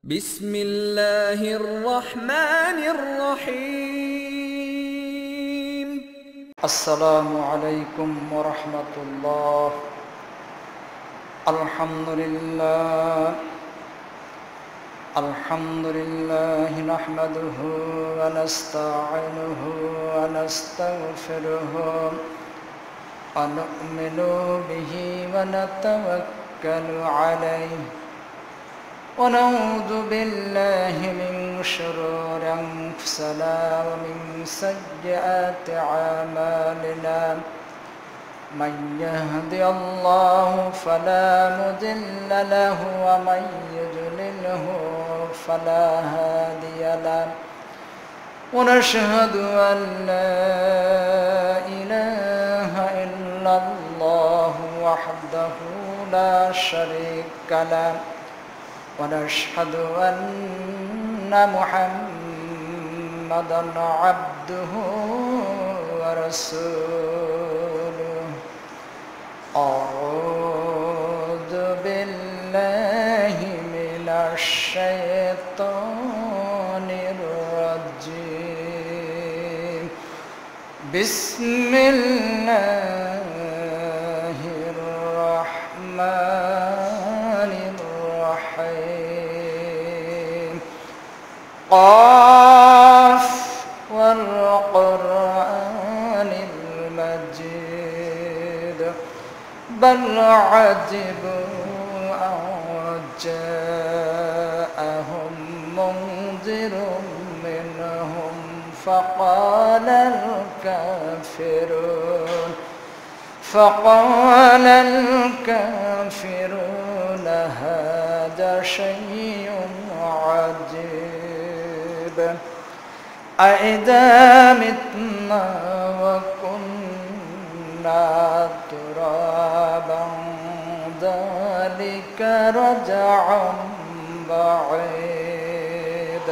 بسم الله الرحمن الرحيم. السلام عليكم ورحمة الله. الحمد لله نحمده ونستعينه ونستغفره ونؤمن به ونتوكل عليه ونعوذ بالله من شرور أنفسنا ومن سيئات أعمالنا. من يهدي الله فلا مضل له ومن يضلله فلا هادي له ونشهد أن لا إله إلا الله وحده لا شريك له ونشهد أن محمدًا عبده ورسوله. أعوذ بالله من الشيطان الرجيم. بسم الله الرحمن الرحيم. قاف والقرآن المجيد بل عجبوا أن جاءهم منذر منهم فقال الكافرون هذا شيء عجيب. أإذا متنا وكنا ترابا ذلك رجع بعيد.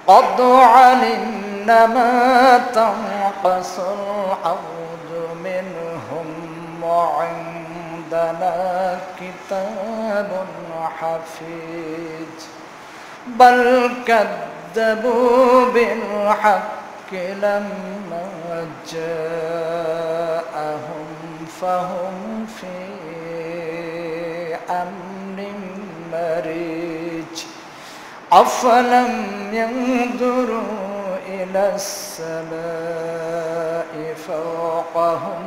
قد علمنا ما تنقص الأرض منهم وعندنا كتاب حفيظ. بل كذبوا بالحق لما جاءهم فهم في أمر مريج. أفلم ينظروا إلى السماء فوقهم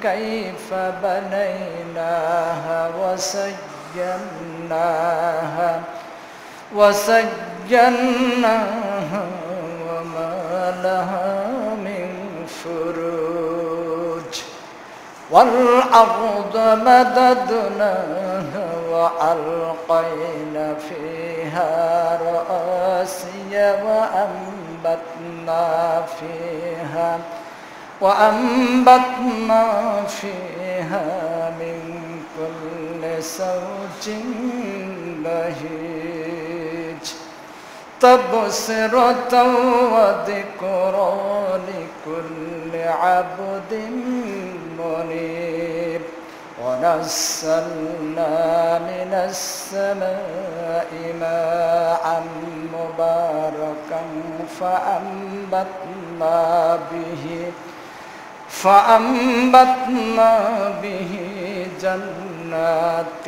كيف بنيناها وسجناها وما لها من فروج. والأرض مددناها وألقينا فيها رواسي وأنبتنا فيها من كل زوج بهيج. تبصرة وذكرى لكل عبد منيب. ونزلنا من السماء ماء مباركا فأنبتنا به جنات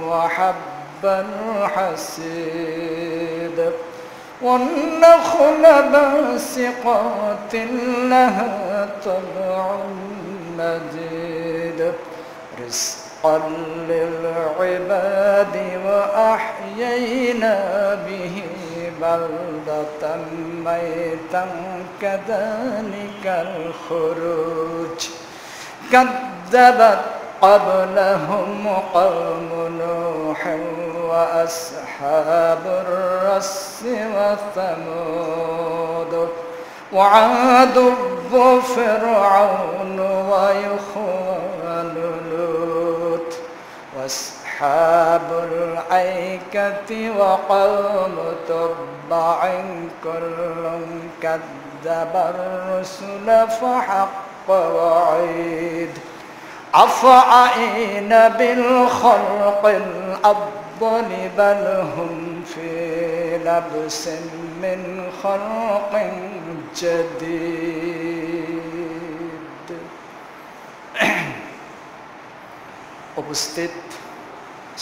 وحب الحصيد. والنخل باسقات لها طلع مديد. رزقا للعباد وأحيينا به بلدة ميتا كذلك الخروج. كذبت قبلهم قوم نوح وأصحاب الرس وثمود وعاد وفرعون وإخوان لوط وأصحاب الأيكة وقوم تبع كل كذب الرسل فحق وعيد. أفعين بالخلق الأفضل بل هم في لبس من خلق جديد উপস্থিত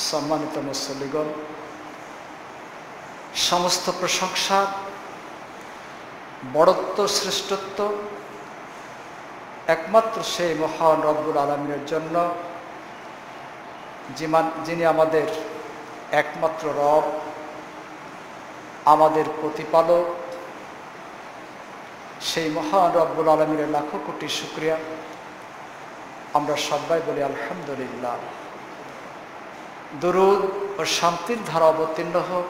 সম্মানিত মুসল্লিগণ, সমস্ত প্রশংসা, বড়ত্ব, শ্রেষ্ঠত্ব একমাত্র সেই মহান রব্বুল আলামিনের জন্য, যিনি আমাদের একমাত্র রব, আমাদের প্রতিপালক। সেই মহান রব্বুল আলামিনের লাখো কোটি শুকরিয়া। আমরা সবাই বলি আলহামদুলিল্লাহ। দরুদ ও শান্তির ধারা অবতীর্ণ হোক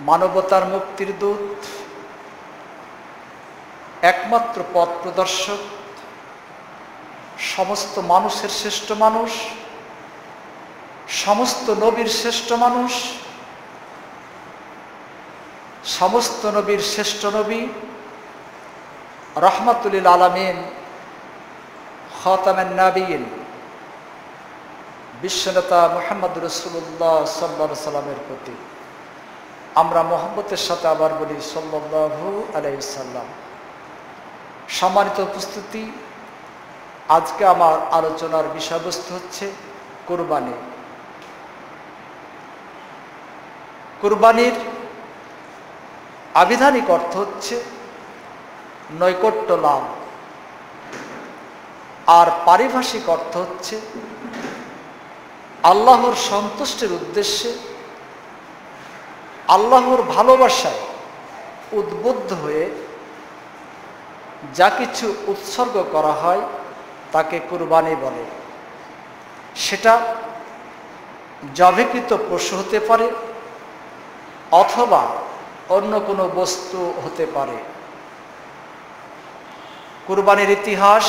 মানবতার মুক্তির দূত, একমাত্র পথ প্রদর্শক, সমস্ত মানুষের শ্রেষ্ঠ মানুষ, সমস্ত নবীর শ্রেষ্ঠ মানুষ, সমস্ত নবীর শ্রেষ্ঠ নবী, রহমাতুল লিল আলামিন, খাতামুন নবিয়্যিন, বিশ্বনেতা মুহাম্মদ রাসূলুল্লাহ সাল্লাল্লাহু আলাইহি সাল্লামের প্রতি আমরা মহব্বতের সাথে আবার বলি সাল্লাল্লাহু আলাইহি ওয়াসাল্লাম। সম্মানিত উপস্থিতি, আজকে আমার আলোচনার বিষয়বস্তু হচ্ছে কুরবানি। কুরবানির আবিধানিক অর্থ হচ্ছে নৈকট্য লাভ, আর পারিভাষিক অর্থ হচ্ছে আল্লাহর সন্তুষ্টির উদ্দেশ্যে, আল্লাহর ভালোবাসায় উদ্বুদ্ধ হয়ে যা কিছু উৎসর্গ করা হয় তাকে কুরবানি বলে। সেটা জবাইকৃত পশু হতে পারে অথবা অন্য কোনো বস্তু হতে পারে। কুরবানির ইতিহাস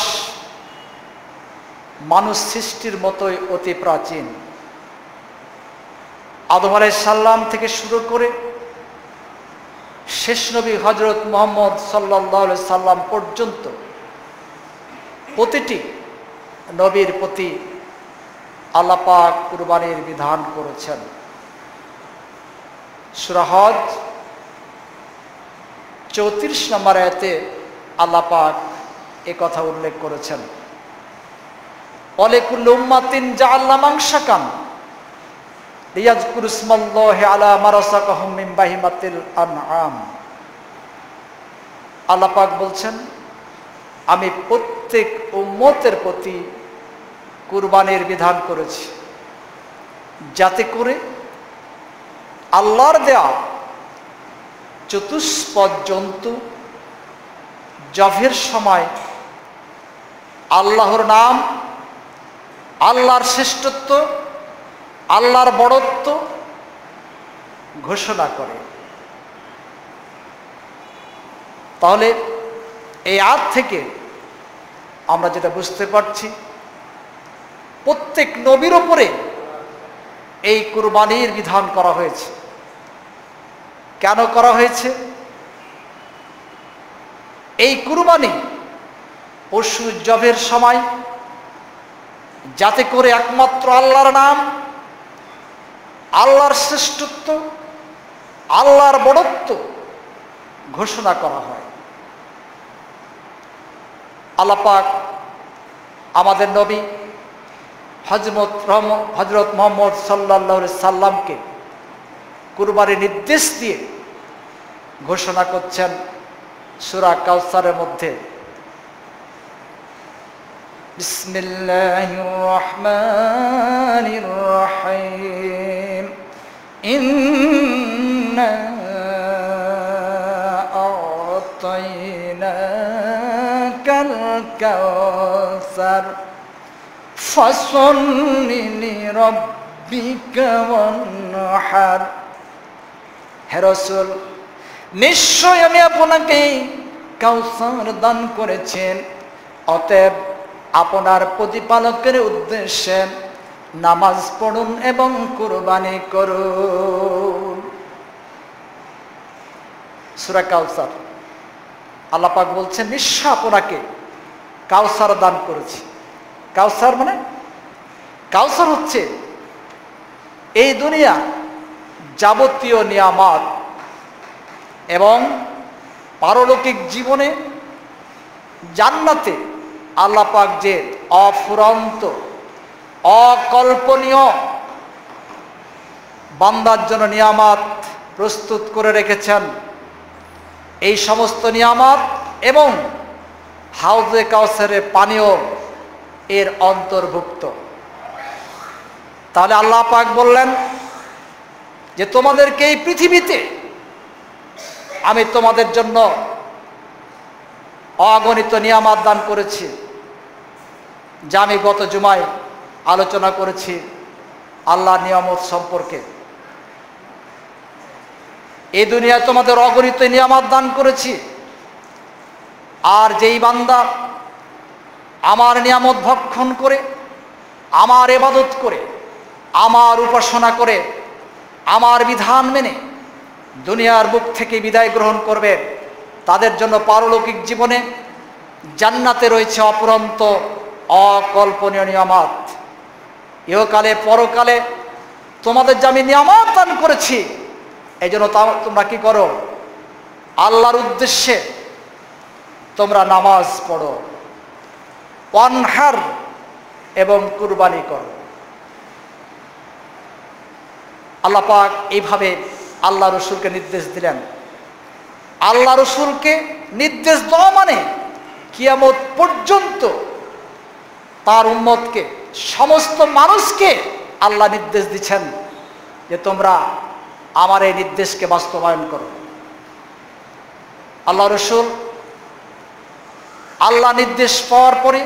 মানুষ সৃষ্টির মতোই অতি প্রাচীন। আদম আলাইহিস সালাম থেকে শুরু করে শেষ নবী হযরত মুহাম্মদ সাল্লাল্লাহু আলাইহি সাল্লাম পর্যন্ত প্রতিটি নবীর প্রতি আল্লাহ পাক কুরবানির বিধান করেছেন। সূরা হজ 34 নম্বর আয়াতে আল্লাহ পাক এই কথা উল্লেখ করেছেন, ওয়ালিকুল্লি উম্মাতিন জাআলনা মানসাকান লিয়াযকুরু ইসমাল্লাহি আলা মা রাযাকাহুম মিন বাহিমাতিল আনআম। আল্লাহ পাক বলছেন, আমি প্রত্যেক উম্মতের প্রতি কুরবানির বিধান করেছি, যাতে করে আল্লাহর দেয়া চতুষ্পদ জন্তু জবের সময় আল্লাহর নাম, আল্লাহর শ্রেষ্ঠত্ব, আল্লাহর বড়ত্ব ঘোষণা করে। তাহলে এই আয়াত থেকে আমরা যেটা বুঝতে পারছি, প্রত্যেক নবীর ওপরে এই কুরবানির বিধান করা হয়েছে। কেন করা হয়েছে? এই কুরবানি পশু জবের সময় যাতে করে একমাত্র আল্লাহর নাম, আল্লাহর শ্রেষ্ঠত্ব, আল্লাহর বড়ত্ব ঘোষণা করা হয়। আল্লাহ পাক আমাদের নবী হযরত মুহাম্মদ সাল্লাল্লাহু আলাইহি সাল্লামকে কুরবানির নির্দেশ দিয়ে ঘোষণা করছেন সূরা কাউসারের মধ্যে, বিসমিল্লাহির রহমানির রহিম, ইন্না আ'তাইনাকাল কাউসার ফাসল্লি লিরাব্বিকা ওয়ানহার। হে রাসূল, নিশ্চয় আমি আপনাকে কাউসার দান করেছেন, অতএব আপনার প্রতিপালকের উদ্দেশ্যে নামাজ পড়ুন এবং কুরবানি করুন। সূরা কাউসার, আল্লাহ পাক বলছেন, নিশ্চয় আপনাকে কাউসার দান করেছি। কাউসার মানে, কাউসার হচ্ছে এই দুনিয়া যাবতীয় নিয়ামত এবং পারলৌকিক জীবনে জান্নাতে আল্লাহ পাক যে অফুরন্ত অকল্পনীয় বান্দার জন্য নিয়ামত প্রস্তুত করে রেখেছেন, এই সমস্ত নিয়ামত এবং হাউজে কাউসারের পানীয় এর অন্তর্ভুক্ত। তাহলে আল্লাহ পাক বললেন যে তোমাদেরকে এই পৃথিবীতে আমি তোমাদের জন্য অগণিত নিয়ামত দান করেছি, যা আমি গত জুমায় আলোচনা করেছি আল্লাহর নিয়ামত সম্পর্কে। এই দুনিয়ায় তোমাদের অগণিত নিয়ামত দান করেছি, আর যেই বান্দা আমার নিয়ামত ভক্ষণ করে, আমার ইবাদত করে, আমার উপাসনা করে, আমার বিধান মেনে দুনিয়ার বুক থেকে বিদায় গ্রহণ করবে, তাদের জন্য পারলৌকিক জীবনে জান্নাতে রয়েছে অপুরন্ত অকল্পনীয় নিয়ামত। ইহকালে পরকালে তোমাদের যে আমি নিয়ামত দান করেছি, এই জন্য তোমরা কি করো? আল্লাহর উদ্দেশ্যে তোমরা নামাজ পড়ো, ওয়ানহার এবং কুরবানি করো। আল্লাহ পাক এইভাবে আল্লাহ রসুলকে নির্দেশ দিলেন। আল্লাহ রসুলকে নির্দেশ দেওয়া মানে কিয়ামত পর্যন্ত তার উম্মতকে, সমস্ত মানুষকে আল্লাহ নির্দেশ দিচ্ছেন যে তোমরা আমার এই নির্দেশকে বাস্তবায়ন করো। আল্লাহ রসুল আল্লাহ নির্দেশ পাওয়ার পরে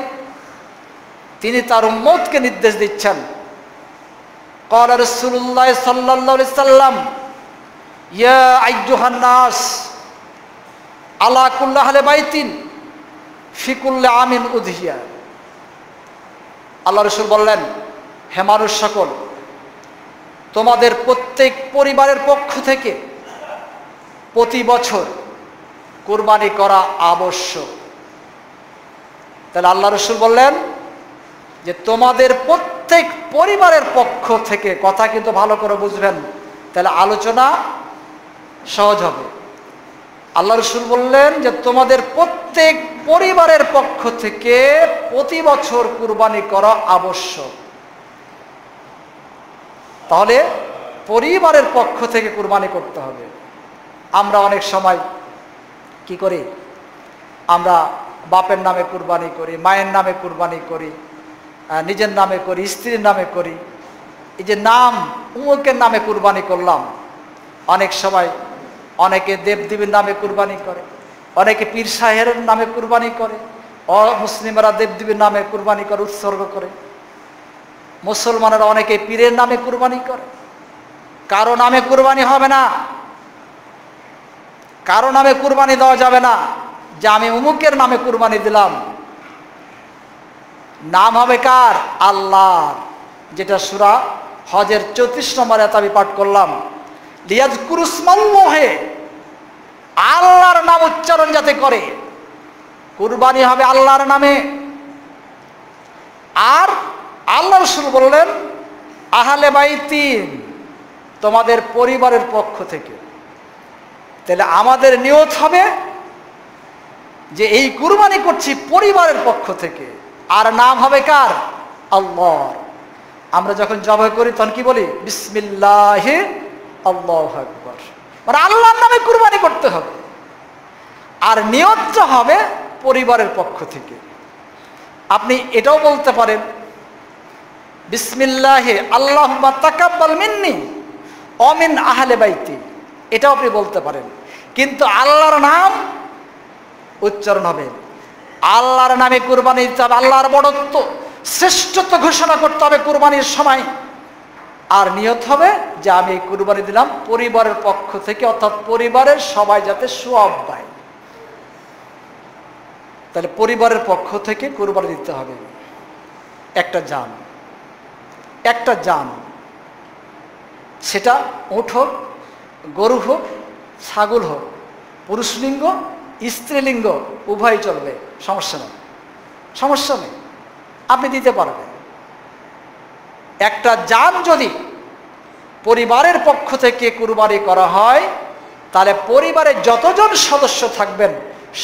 তিনি তার উম্মতকে নির্দেশ দিচ্ছেন। قال رسول الله صلى الله عليه وسلم يا أيها الناس على كل أهل بيت في كل عام أضحية। আল্লাহ রসুল বললেন, হে মানুষ সকল, তোমাদের প্রত্যেক পরিবারের পক্ষ থেকে প্রতি বছর কুরবানি করা আবশ্যক। তাহলে আল্লাহ রসুল বললেন যে তোমাদের প্রত্যেক পরিবারের পক্ষ থেকে, কথা কিন্তু ভালো করে বুঝবেন, তাহলে আলোচনা সহজ হবে। আল্লাহ রসুল বললেন যে তোমাদের প্রত্যেক পরিবারের পক্ষ থেকে প্রতি বছর কুরবানি করা আবশ্যক। তাহলে পরিবারের পক্ষ থেকে কুরবানি করতে হবে। আমরা অনেক সময় কি করি? আমরা বাপের নামে কুরবানি করি, মায়ের নামে কুরবানি করি, নিজের নামে করি, স্ত্রীর নামে করি। এই যে নাম, উমুকের নামে কুরবানি করলাম। অনেক সময় অনেকে দেবদেবীর নামে কুরবানি করে, অনেকে পীর সাহেবের নামে কুরবানি করে, অমুসলিমরা দেবদেবীর নামে কুরবানি করে, উৎসর্গ করে। মুসলমানেরা অনেকে পীরের নামে কুরবানি করে। কারো নামে কুরবানি হবে না, কারো নামে কুরবানি দেওয়া যাবে না যে আমি উমুকের নামে কুরবানি দিলাম। নাম হবে কার? আল্লাহর, যেটা সূরা হজের 34 নম্বর আয়াত আমি পাঠ করলাম। লিয়াযকুরুসমাল্লাহি, আল্লাহর নাম উচ্চারণ যাতে করে, কুরবানি হবে আল্লাহর নামে। আর আল্লাহ রাসূল বললেন আহলে বাইতিন, তোমাদের পরিবারের পক্ষ থেকে। তাহলে আমাদের নিয়ত হবে যে এই কুরবানি করছি পরিবারের পক্ষ থেকে, আর নাম হবে কার? আল্লাহর। আমরা যখন জবাই করি তখন কি বলি? বিসমিল্লাহি আল্লাহু আকবার, মানে আল্লাহর নামে কুরবানি করতে হবে। আর নিয়তটা হবে পরিবারের পক্ষ থেকে। আপনি এটাও বলতে পারেন বিসমিল্লাহি আল্লাহুম্মা তাকাব্বাল মিন্নি ওয়া মিন আহলি বাইতি, এটাও আপনি বলতে পারেন। কিন্তু আল্লাহর নাম উচ্চারণ হবে। আল্লাহর নামে কুরবানি দিতে হবে, আল্লাহর বড়ত্ব শ্রেষ্ঠত্ব ঘোষণা করতে হবে কুরবানির সময়। আর নিয়ত হবে যে আমি এই কুরবানি দিলাম পরিবারের পক্ষ থেকে, অর্থাৎ পরিবারের সবাই যাতে সওয়াব পায়। তাহলে পরিবারের পক্ষ থেকে কুরবানি দিতে হবে। একটা জান, একটা জান, সেটা উট হোক, গরু হোক, ছাগল হোক, পুরুষলিঙ্গ স্ত্রীলিঙ্গ উভয় চলবে, সমস্যা নেই, সমস্যা নেই, আপনি দিতে পারবেন। একটা জান যদি পরিবারের পক্ষ থেকে কুরবানি করা হয়, তাহলে পরিবারে যতজন সদস্য থাকবেন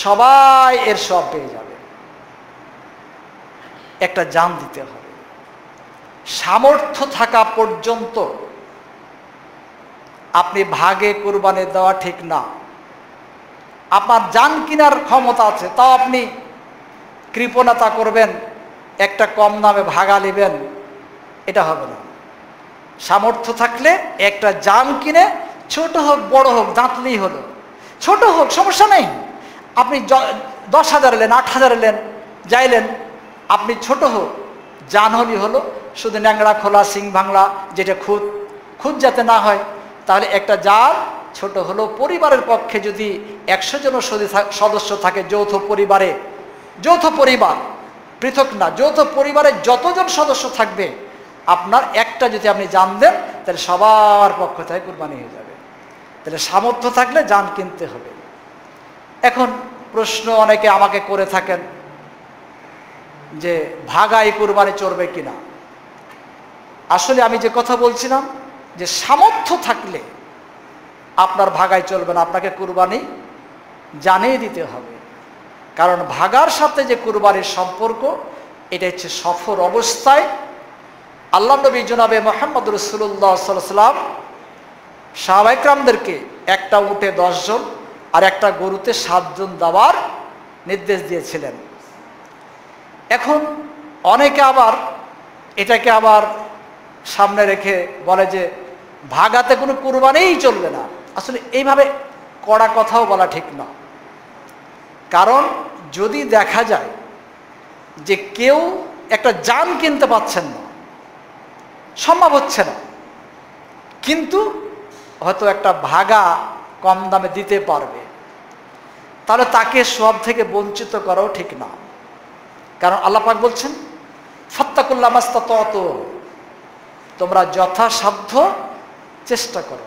সবাই এর সব পেয়ে যাবে। একটা জান দিতে হবে। সামর্থ্য থাকা পর্যন্ত আপনি ভাগে কুরবানি দেওয়া ঠিক না। আপনার জান কেনার ক্ষমতা আছে, তাও আপনি কৃপণতা করবেন, একটা কম দামে ভাগা নেবেন, এটা হবে না। সামর্থ্য থাকলে একটা জান কিনে, ছোট হোক বড় হোক, দাঁতলেই হলো, ছোট হোক সমস্যা নেই। আপনি 10,000 এলেন, 8,000 এলেন, যাইলেন, আপনি ছোট হোক, জান হলি হলো। শুধু ন্যাংরা খোলা সিং ভাঙলা, যেটা খুদ যাতে না হয়, তাহলে একটা জান ছোট হলো। পরিবারের পক্ষে যদি 100 জন সদস্য থাকে যৌথ পরিবারে, যৌথ পরিবার পৃথক না, যৌথ পরিবারে যতজন সদস্য থাকবে, আপনার একটা যদি আপনি জান দেন, তাহলে সবার পক্ষ থেকে কুরবানি হয়ে যাবে। তাহলে সামর্থ্য থাকলে জান কিনতে হবে। এখন প্রশ্ন অনেকে আমাকে করে থাকেন যে ভাগাই কুরবানি চলবে কিনা। আসলে আমি যে কথা বলছিলাম যে সামর্থ্য থাকলে আপনার ভাগাই চলবে না, আপনাকে কুরবানি জানিয়ে দিতে হবে। কারণ ভাগার সাথে যে কুরবানির সম্পর্ক, এটা হচ্ছে সফর অবস্থায় আল্লাহ নবী জনাবে মুহাম্মদ রাসূলুল্লাহ সাল্লাল্লাহু আলাইহি ওয়াসাল্লাম সাহাবায়ে কেরামদেরকে একটা উটে 10 জন আর একটা গরুতে 7 জন দেওয়ার নির্দেশ দিয়েছিলেন। এখন অনেকে আবার এটাকে আবার সামনে রেখে বলে যে ভাগাতে কোনো কুরবানিই চলবে না। আসলে এইভাবে কড়া কথাও বলা ঠিক না। কারণ যদি দেখা যায় যে কেউ একটা জান কিনতে পাচ্ছেন না, সম্ভব হচ্ছে না, কিন্তু হয়তো একটা ভাগা কম দামে দিতে পারবে, তাহলে তাকে সব থেকে বঞ্চিত করাও ঠিক না। কারণ আল্লাহ পাক বলছেন ফাত্তাকুল্লাহ মাস্তাতাতু, তোমরা যথাসাধ্য চেষ্টা করো।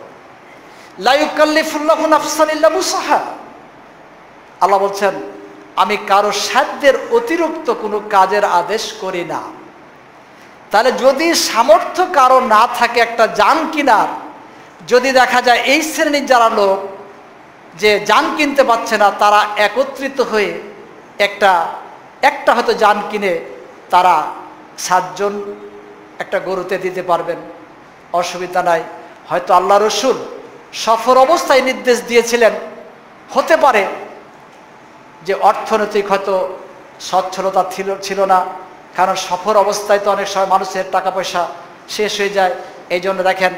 লা ইউকাল্লিফুল্লাহু নাফসান ইল্লা উসআহা, আল্লাহ বলছেন আমি কারো সাধ্যের অতিরিক্ত কোনো কাজের আদেশ করি না। তাহলে যদি সামর্থ্য কারো না থাকে একটা জান কিনার, যদি দেখা যায় এই শ্রেণীর যারা লোক যে জান কিনতে পারছে না, তারা একত্রিত হয়ে একটা হয়তো জান কিনে তারা 7 জন একটা গরুতে দিতে পারবেন, অসুবিধা নাই। হয়তো আল্লাহ রসুল সফর অবস্থায় নির্দেশ দিয়েছিলেন, হতে পারে যে অর্থনৈতিক হয়তো সচ্ছলতা ছিল না, কারণ সফর অবস্থায় তো অনেক সময় মানুষের টাকা পয়সা শেষ হয়ে যায়। এই জন্য দেখেন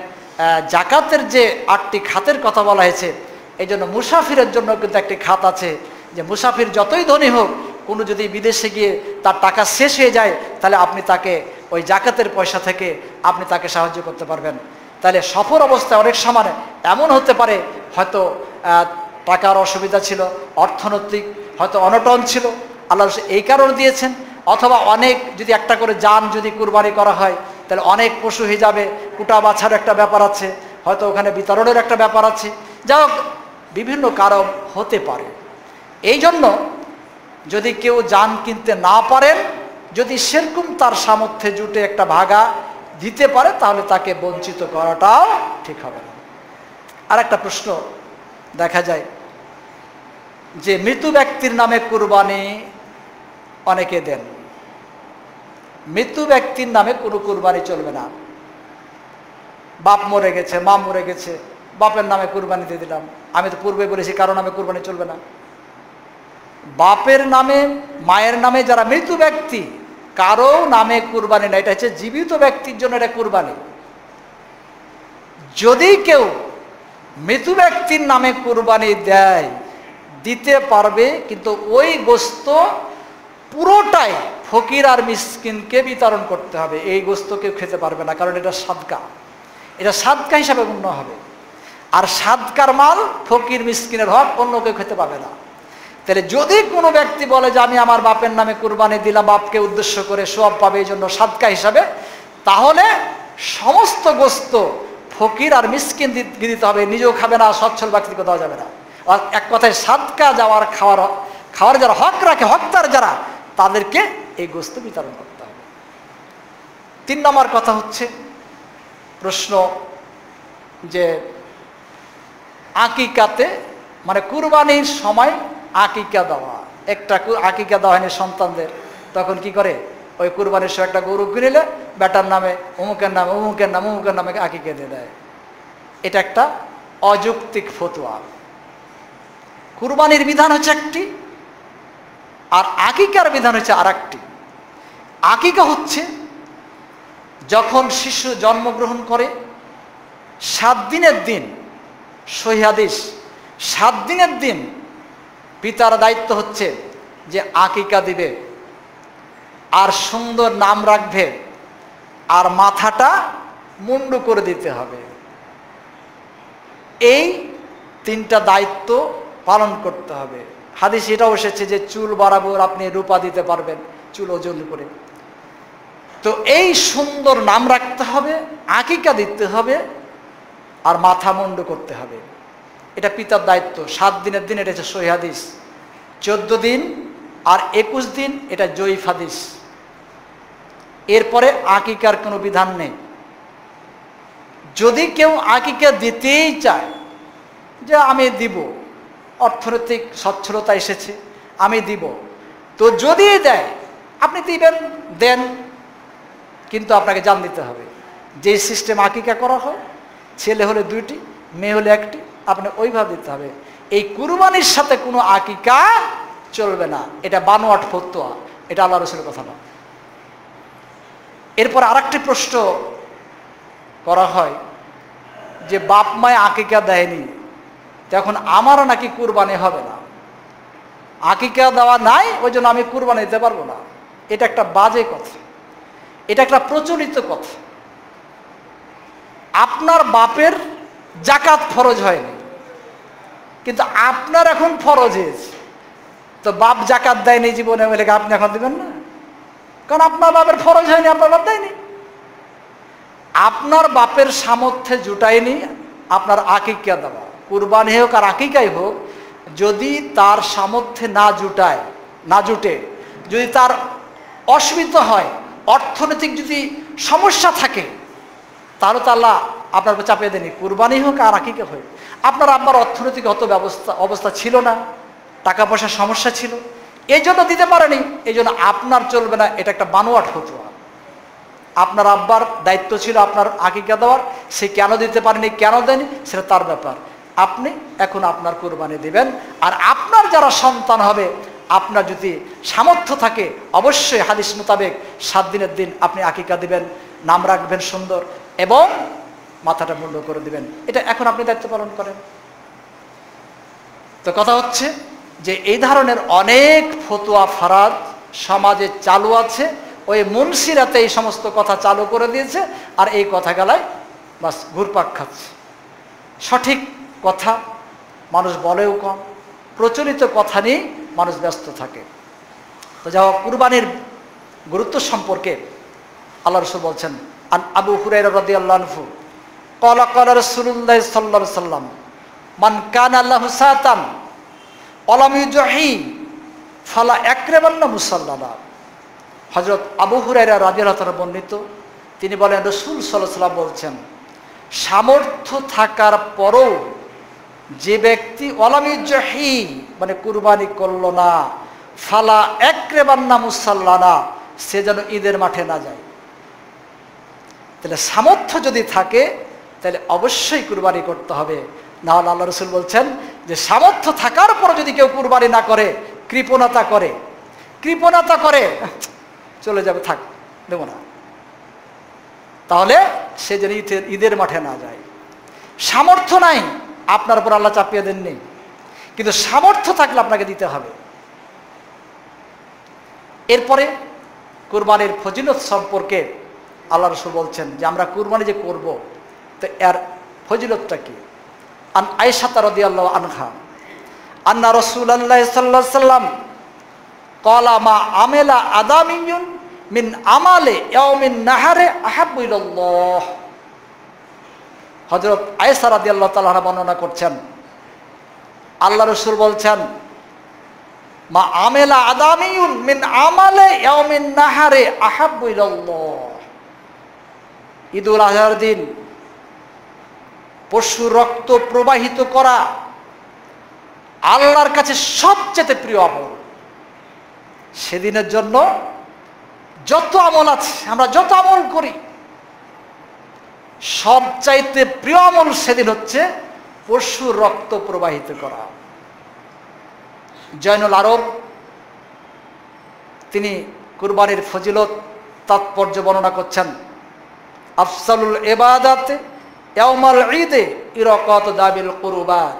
জাকাতের যে 8টি খাতের কথা বলা হয়েছে, এই জন্য মুসাফিরের জন্য কিন্তু একটি খাত আছে, যে মুসাফির যতই ধনী হোক, কোনো যদি বিদেশে গিয়ে তার টাকা শেষ হয়ে যায়, তাহলে আপনি তাকে ওই জাকাতের পয়সা থেকে আপনি তাকে সাহায্য করতে পারবেন। তাহলে সফর অবস্থায় অনেক সময় এমন হতে পারে হয়তো টাকার অসুবিধা ছিল, অর্থনৈতিক হয়তো অনটন ছিল, আল্লাহ এই কারণে দিয়েছেন। অথবা অনেক যদি একটা করে জান যদি কুরবানি করা হয়, তাহলে অনেক পশু হয়ে যাবে, কুটা বাছার একটা ব্যাপার আছে, হয়তো ওখানে বিতরণের একটা ব্যাপার আছে, যা হোক বিভিন্ন কারণ হতে পারে। এই জন্য যদি কেউ জান কিনতে না পারেন, যদি সেরকম তার সামর্থ্যে জুটে একটা ভাগা দিতে পারে, তাহলে তাকে বঞ্চিত করাটাও ঠিক হবে না। আর একটা প্রশ্ন দেখা যায় যে মৃত ব্যক্তির নামে কুরবানি অনেকে দেন। মৃত ব্যক্তির নামে কোনো কুরবানি চলবে না। বাপ মরে গেছে, মা মরে গেছে, বাপের নামে কুরবানি দিয়ে দিলাম। আমি তো পূর্বে বলেছি কারো নামে কুরবানি চলবে না। বাপের নামে, মায়ের নামে যারা মৃত ব্যক্তি, কারো নামে কুরবানি না। এটা হচ্ছে জীবিত ব্যক্তির জন্য এটা কুরবানি। যদি কেউ মৃত ব্যক্তির নামে কুরবানি দেয়, দিতে পারবে, কিন্তু ওই গোশত পুরোটাই ফকির আর মিসকিনকে বিতরণ করতে হবে। এই গোশত কেউ খেতে পারবে না, কারণ এটা সাদকা, এটা সাদকা হিসাবে গণ্য হবে। আর সাদকার মাল ফকির মিসকিনের হক, অন্য কেউ খেতে পাবে না। তাহলে যদি কোনো ব্যক্তি বলে যে আমি আমার বাপের নামে কুরবানি দিলাম, বাপকে উদ্দেশ্য করে সওয়াব পাবে এই জন্য সাদকা হিসাবে, তাহলে সমস্ত গোশত ফকির আর মিসকিন দিতে হবে, নিজেও খাবে না, সচ্ছল ব্যক্তিকে দেওয়া যাবে না। আর এক কথায় সাদকা যাওয়ার খাওয়ার যারা হক রাখে, হকদার যারা, তাদেরকে এই গোশত বিতরণ করতে হবে। 3 নম্বর কথা হচ্ছে প্রশ্ন যে আকিকাতে মানে কুরবানির সময় আকিকা দেওয়া, একটা আকিকা দেওয়া হয়নি সন্তানদের, তখন কি করে ওই কুরবানির সময় একটা গরু কিনলে বেটার নামে অমুকের নামে অমুকের নামে অমুকের নামে আকিকা দিয়ে দেয়। এটা একটা অযৌক্তিক ফতোয়া। কুরবানির বিধান হচ্ছে একটি, আর আকিকার বিধান হচ্ছে আর একটি। আকিকা হচ্ছে যখন শিশু জন্মগ্রহণ করে 7 দিনের দিন, সহিহ হাদিস, 7 দিনের দিন পিতার দায়িত্ব হচ্ছে যে আকিকা দিবে, আর সুন্দর নাম রাখবে, আর মাথাটা মুন্ডু করে দিতে হবে। এই 3টা দায়িত্ব পালন করতে হবে। হাদিস এটাও এসেছে যে চুল বরাবর আপনি রূপা দিতে পারবেন, চুল ওজন করে। তো এই সুন্দর নাম রাখতে হবে, আকিকা দিতে হবে, আর মাথা মুন্ডু করতে হবে। এটা পিতার দায়িত্ব। 7 দিনের দিন এটা হচ্ছে সহিহ হাদিস, 14 দিন আর 21 দিন এটা জয়ীফ হাদিস। এরপরে আকিকার কোনো বিধান নেই। যদি কেউ আকিকা দিতেই চায় যে আমি দিব, অর্থনৈতিক সচ্ছলতা এসেছে আমি দিব, তো যদি দেয় আপনি দিবেন, দেন, কিন্তু আপনাকে জান দিতে হবে যে সিস্টেম আকিকা করা হয়, ছেলে হলে 2টি, মেয়ে হলে 1টি, আপনি ওইভাবে দিতে হবে। এই কুরবানির সাথে কোনো আকিকা চলবে না। এটা বানোয়াট ফতোয়া, এটা আল্লাহ রাসূলের কথা না। এরপর আরেকটি প্রশ্ন করা হয় যে বাপ মায়ে আকিকা দেয়নি, তখন আমারও নাকি কুরবানি হবে না। আকিকা দেওয়া নাই ওই জন্য আমি কুরবানি দিতে পারবো না। এটা একটা বাজে কথা, এটা একটা প্রচলিত কথা। আপনার বাপের যাকাত ফরজ হয়নি, কিন্তু আপনার এখন ফরজ হয়েছে। তো বাপ যাকাত দেয়নি জীবনে, বলে আপনি এখন দিবেন না? কারণ আপনার বাপের ফরজ হয়নি, আপনার বাপ দেয়নি। আপনার বাপের সামর্থ্যে জুটায়নি আপনার আকিকা দেওয়া, কুরবানি হোক আর আকিকাই হোক, যদি তার সামর্থ্যে না জুটে, যদি তার অসুবিধা হয়, অর্থনৈতিক যদি সমস্যা থাকে, তাহলে তো আল্লাহ আপনার উপর চাপিয়ে দেয়নি। কুরবানি হোক আর আকিকা হোক, আপনার আব্বার অর্থনৈতিক অত অবস্থা ছিল না, টাকা পয়সার সমস্যা ছিল, এই জন্য দিতে পারেনি, এই জন্য আপনার চলবে না। এটা একটা বানোয়াট ফতোয়া। আপনার আব্বার দায়িত্ব ছিল আপনার আকিকা দেওয়ার, সে কেন দিতে পারেনি, কেন দেয়নি, সেটা তার ব্যাপার। আপনি এখন আপনার কুরবানি দিবেন, আর আপনার যারা সন্তান হবে, আপনার যদি সামর্থ্য থাকে, অবশ্যই হাদিস মোতাবেক 7 দিনের দিন আপনি আকিকা দিবেন, নাম রাখবেন সুন্দর, এবং মাথাটা মুন্ডু করে দিবেন। এটা এখন আপনি দায়িত্ব পালন করেন। তো কথা হচ্ছে যে এই ধরনের অনেক ফতোয়া ফারাদ সমাজে চালু আছে। ওই মুন্সিরাতে এই সমস্ত কথা চালু করে দিয়েছে, আর এই কথা গেলায় বাস ঘুরপাক খাচ্ছে। সঠিক কথা মানুষ বলেও কম, প্রচলিত কথা নিয়ে মানুষ ব্যস্ত থাকে। তো যা কুরবানির গুরুত্ব সম্পর্কে আল্লাহ রাসূল বলছেন, আন আবু হুরায়রা রাদিয়াল্লাহু আনহু ক্বালা ক্বালা রাসূলুল্লাহ সাল্লাল্লাহু আলাইহি ওয়াসাল্লাম মান কানা লাহু সাতান ওয়া লাম ইউজহি ফালা আকরাবান্না মুসাল্লানা। হযরত আবু হুরায়রা রাদিয়াল্লাহু তাআলা বর্ণিত, তিনি বলেন রাসূল সাল্লাল্লাহু আলাইহি ওয়াসাল্লাম বলছেন, সামর্থ্য থাকার পরও যে ব্যক্তি ওয়া লাম ইউজহি মানে কুরবানি করল না, ফালা আকরাবান্না মুসাল্লানা, সে যেন ঈদের মাঠে না যায়। তাহলে সামর্থ্য যদি থাকে তাহলে অবশ্যই কুরবানি করতে হবে। না হলে আল্লাহ রাসূল বলছেন যে সামর্থ্য থাকার পর যদি কেউ কুরবানি না করে, কৃপণতা করে চলে যাবে, থাক দেব না, তাহলে সে যেন ঈদের মাঠে না যায়। সামর্থ্য নাই, আপনার উপর আল্লাহ চাপিয়ে দেননি, কিন্তু সামর্থ্য থাকলে আপনাকে দিতে হবে। এরপরে কুরবানির ফজিলত সম্পর্কে আল্লাহ রাসূল বলছেন যে আমরা কুরবানি যে করব, তো এর ফজিলতটা কি? আন আয়েশা রাদিয়াল্লাহু আনহা আন্না রাসূলুল্লাহ সাল্লাল্লাহু আলাইহি ওয়াসাল্লাম ক্বালা মা আমিলা আদামিয়ুন মিন আমালে ইয়াউমিন নাহারে আহাব্বু ইলাল্লাহ। হযরত আয়েশা রাদিয়াল্লাহু তাআলা আনহা বর্ণনা করছেন, আল্লাহ রাসূল বলছেন, মা আমিলা আদামিয়ুন মিন আমালে ইয়াউমিন নাহারে আহাব্বু ইলাল্লাহ। ঈদুল আজহার দিন পশু রক্ত প্রবাহিত করা আল্লাহর কাছে সবচেয়ে প্রিয় আমল। সেদিনের জন্য যত আমল আছে, আমরা যত আমল করি, সবচাইতে প্রিয় আমল সেদিন হচ্ছে পশু রক্ত প্রবাহিত করা। জয়নুল আরব তিনি কুরবানির ফজিলত তাৎপর্য বর্ণনা করছেন। আফসালুল ইবাদাত ইয়াউমাল ঈদে ইরাকাত দাবিল কুরবাত।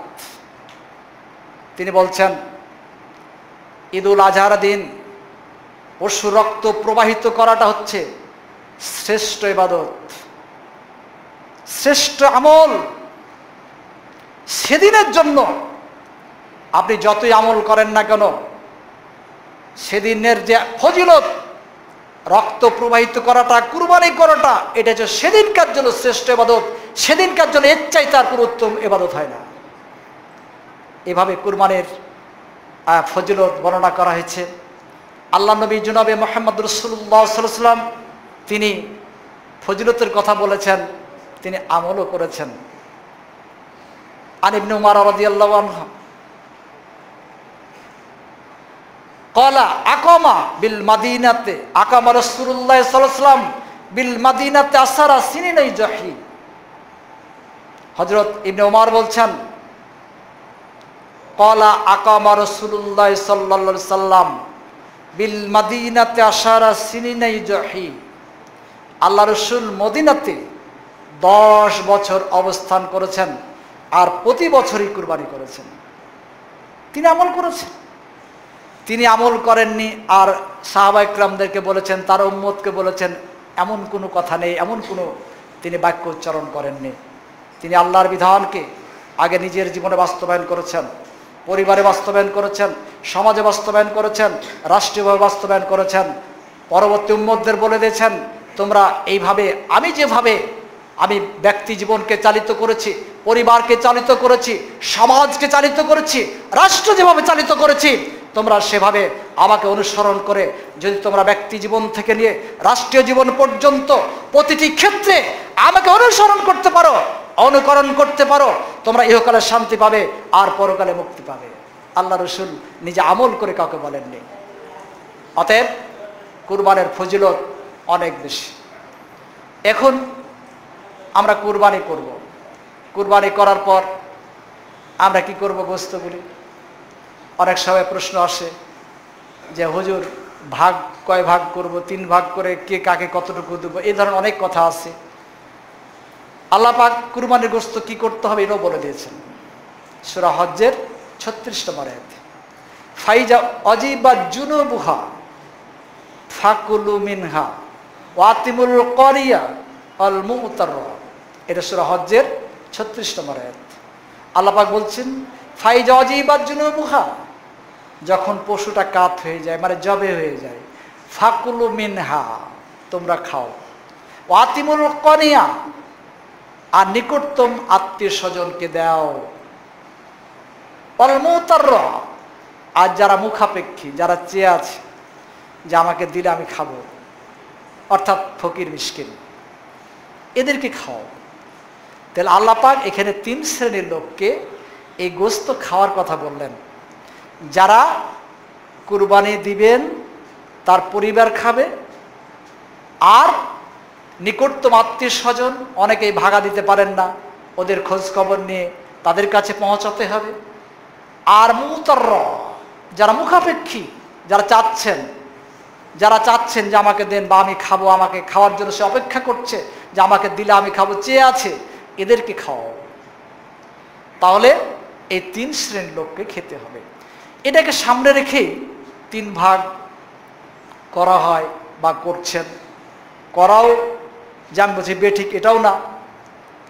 তিনি বলছেন ঈদুল আজহার দিন পশু রক্ত প্রবাহিত করাটা হচ্ছে শ্রেষ্ঠ ইবাদত, শ্রেষ্ঠ আমল। সেদিনের জন্য আপনি যতই আমল করেন না কেন, সেদিনের যে ফজিলত, রক্ত প্রবাহিত করাটা, কুরবানি করাটা, এটা হচ্ছে সেদিনকার জন্য শ্রেষ্ঠ ইবাদত। সেদিনকার জন্য এর চাইতে আর কোনো উত্তম ইবাদত হয় না। এভাবে কুরবানির ফজিলত বর্ণনা করা হয়েছে। আল্লাহ নবী জনাবে মুহাম্মদ রাসূলুল্লাহ সাল্লাল্লাহু আলাইহি ওয়াসাল্লাম তিনি ফজিলতের কথা বলেছেন, তিনি আমলও করেছেন। আন ইবনে উমর রাদিয়াল্লাহু আনহু ক্বালা আকামা বিল মাদিনাতে আকামা রাসূলুল্লাহ সাল্লাল্লাহু আলাইহি ওয়াসাল্লাম বিল মাদিনাতে আসারা সিনিনাই জাহি। হযরত ইবনে উমর বলছেন, ক্বালা আকামা রাসূলুল্লাহ সাল্লাল্লাহু আলাইহি ওয়াসাল্লাম বিল মাদিনাতে আসারা সিনিনাই জাহি। আল্লাহ রাসূল মদিনাতে 10 বছর অবস্থান করেছেন আর প্রতি বছরই কুরবানি করেছেন। তিনি আমল করেছেন, তিনি আমল করেননি। আর সাহাবা ইকরামদেরকে বলেছেন, তার উম্মতকে বলেছেন, এমন কোনো কথা নেই, এমন কোনো তিনি বাক্য উচ্চারণ করেননি। তিনি আল্লাহর বিধানকে আগে নিজের জীবনে বাস্তবায়ন করেছেন, পরিবারে বাস্তবায়ন করেছেন, সমাজে বাস্তবায়ন করেছেন, রাষ্ট্রীয়ভাবে বাস্তবায়ন করেছেন। পরবর্তী উম্মতদের বলে দিয়েছেন, তোমরা এইভাবে, আমি যেভাবে আমি ব্যক্তি জীবনকে চালিত করেছি, পরিবারকে চালিত করেছি, সমাজকে চালিত করেছি, রাষ্ট্র যেভাবে চালিত করেছি, তোমরা সেভাবে আমাকে অনুসরণ করে যদি তোমরা ব্যক্তি জীবন থেকে নিয়ে রাষ্ট্রীয় জীবন পর্যন্ত প্রতিটি ক্ষেত্রে আমাকে অনুসরণ করতে পারো, অনুকরণ করতে পারো, তোমরা ইহকালে শান্তি পাবে আর পরকালে মুক্তি পাবে। আল্লাহ রাসূল নিজে আমল করে কাউকে বলেননি। অতএব কুরবানের ফজিলত অনেক বেশি। এখন আমরা কুরবানি করব। কুরবানি করার পর আমরা কি করব? গোশতগুলি। অনেক সময় প্রশ্ন আসে যে হুজুর ভাগ কয় ভাগ করব, 3 ভাগ করে কে কাকে কতটুকু দেবো, এই ধরনের অনেক কথা আছে। আল্লাহ পাক কুরবানির গোশত কি করতে হবে এটাও বলে দিয়েছেন সূরা হজ্জের 36 নম্বর আয়াতে। ফাইজা অজিবা জুনুবুহা ফাকুলু মিনহা ওয়াতিমুল করিয়া আল মুতাররা। এটা সূরা হজ্জের 36 নম্বর আয়াত। আল্লাহ পাক বলছেন ফাইজা অজিবা জুনুবুহা, যখন পশুটা কাত হয়ে যায়, মানে জবে হয়ে যায়, ফাকুলু মিনহা, তোমরা খাও, ওয়াতিমুল করিয়া, আর নিকটতম আত্মীয় স্বজনকে দাও, আল মুতাররা, আর যারা মুখাপেক্ষী, যারা চেয়ে আছে যে আমাকে দিলে আমি খাবো, অর্থাৎ ফকির মিসকিন, এদেরকে খাও। তাহলে আল্লাহ পাক এখানে 3 শ্রেণীর লোককে এই গোশত খাওয়ার কথা বললেন। যারা কুরবানি দিবেন তার পরিবার খাবে, আর নিকটতম আত্মীয় স্বজন, অনেকেই ভাগা দিতে পারেন না, ওদের খোঁজ খবর নিয়ে তাদের কাছে পৌঁছাতে হবে। আর মুতাররা, যারা মুখাপেক্ষী, যারা চাচ্ছেন যে আমাকে দেন বা আমি খাবো, আমাকে খাওয়ার জন্য সে অপেক্ষা করছে যে আমাকে দিলে আমি খাবো, চেয়ে আছে, এদেরকে খাওয়াও। তাহলে এই 3 শ্রেণীর লোককে খেতে হবে। এটাকে সামনে রেখেই 3 ভাগ করা হয় বা করছেন। করাও যে আমি বলছি বেঠিক এটাও না,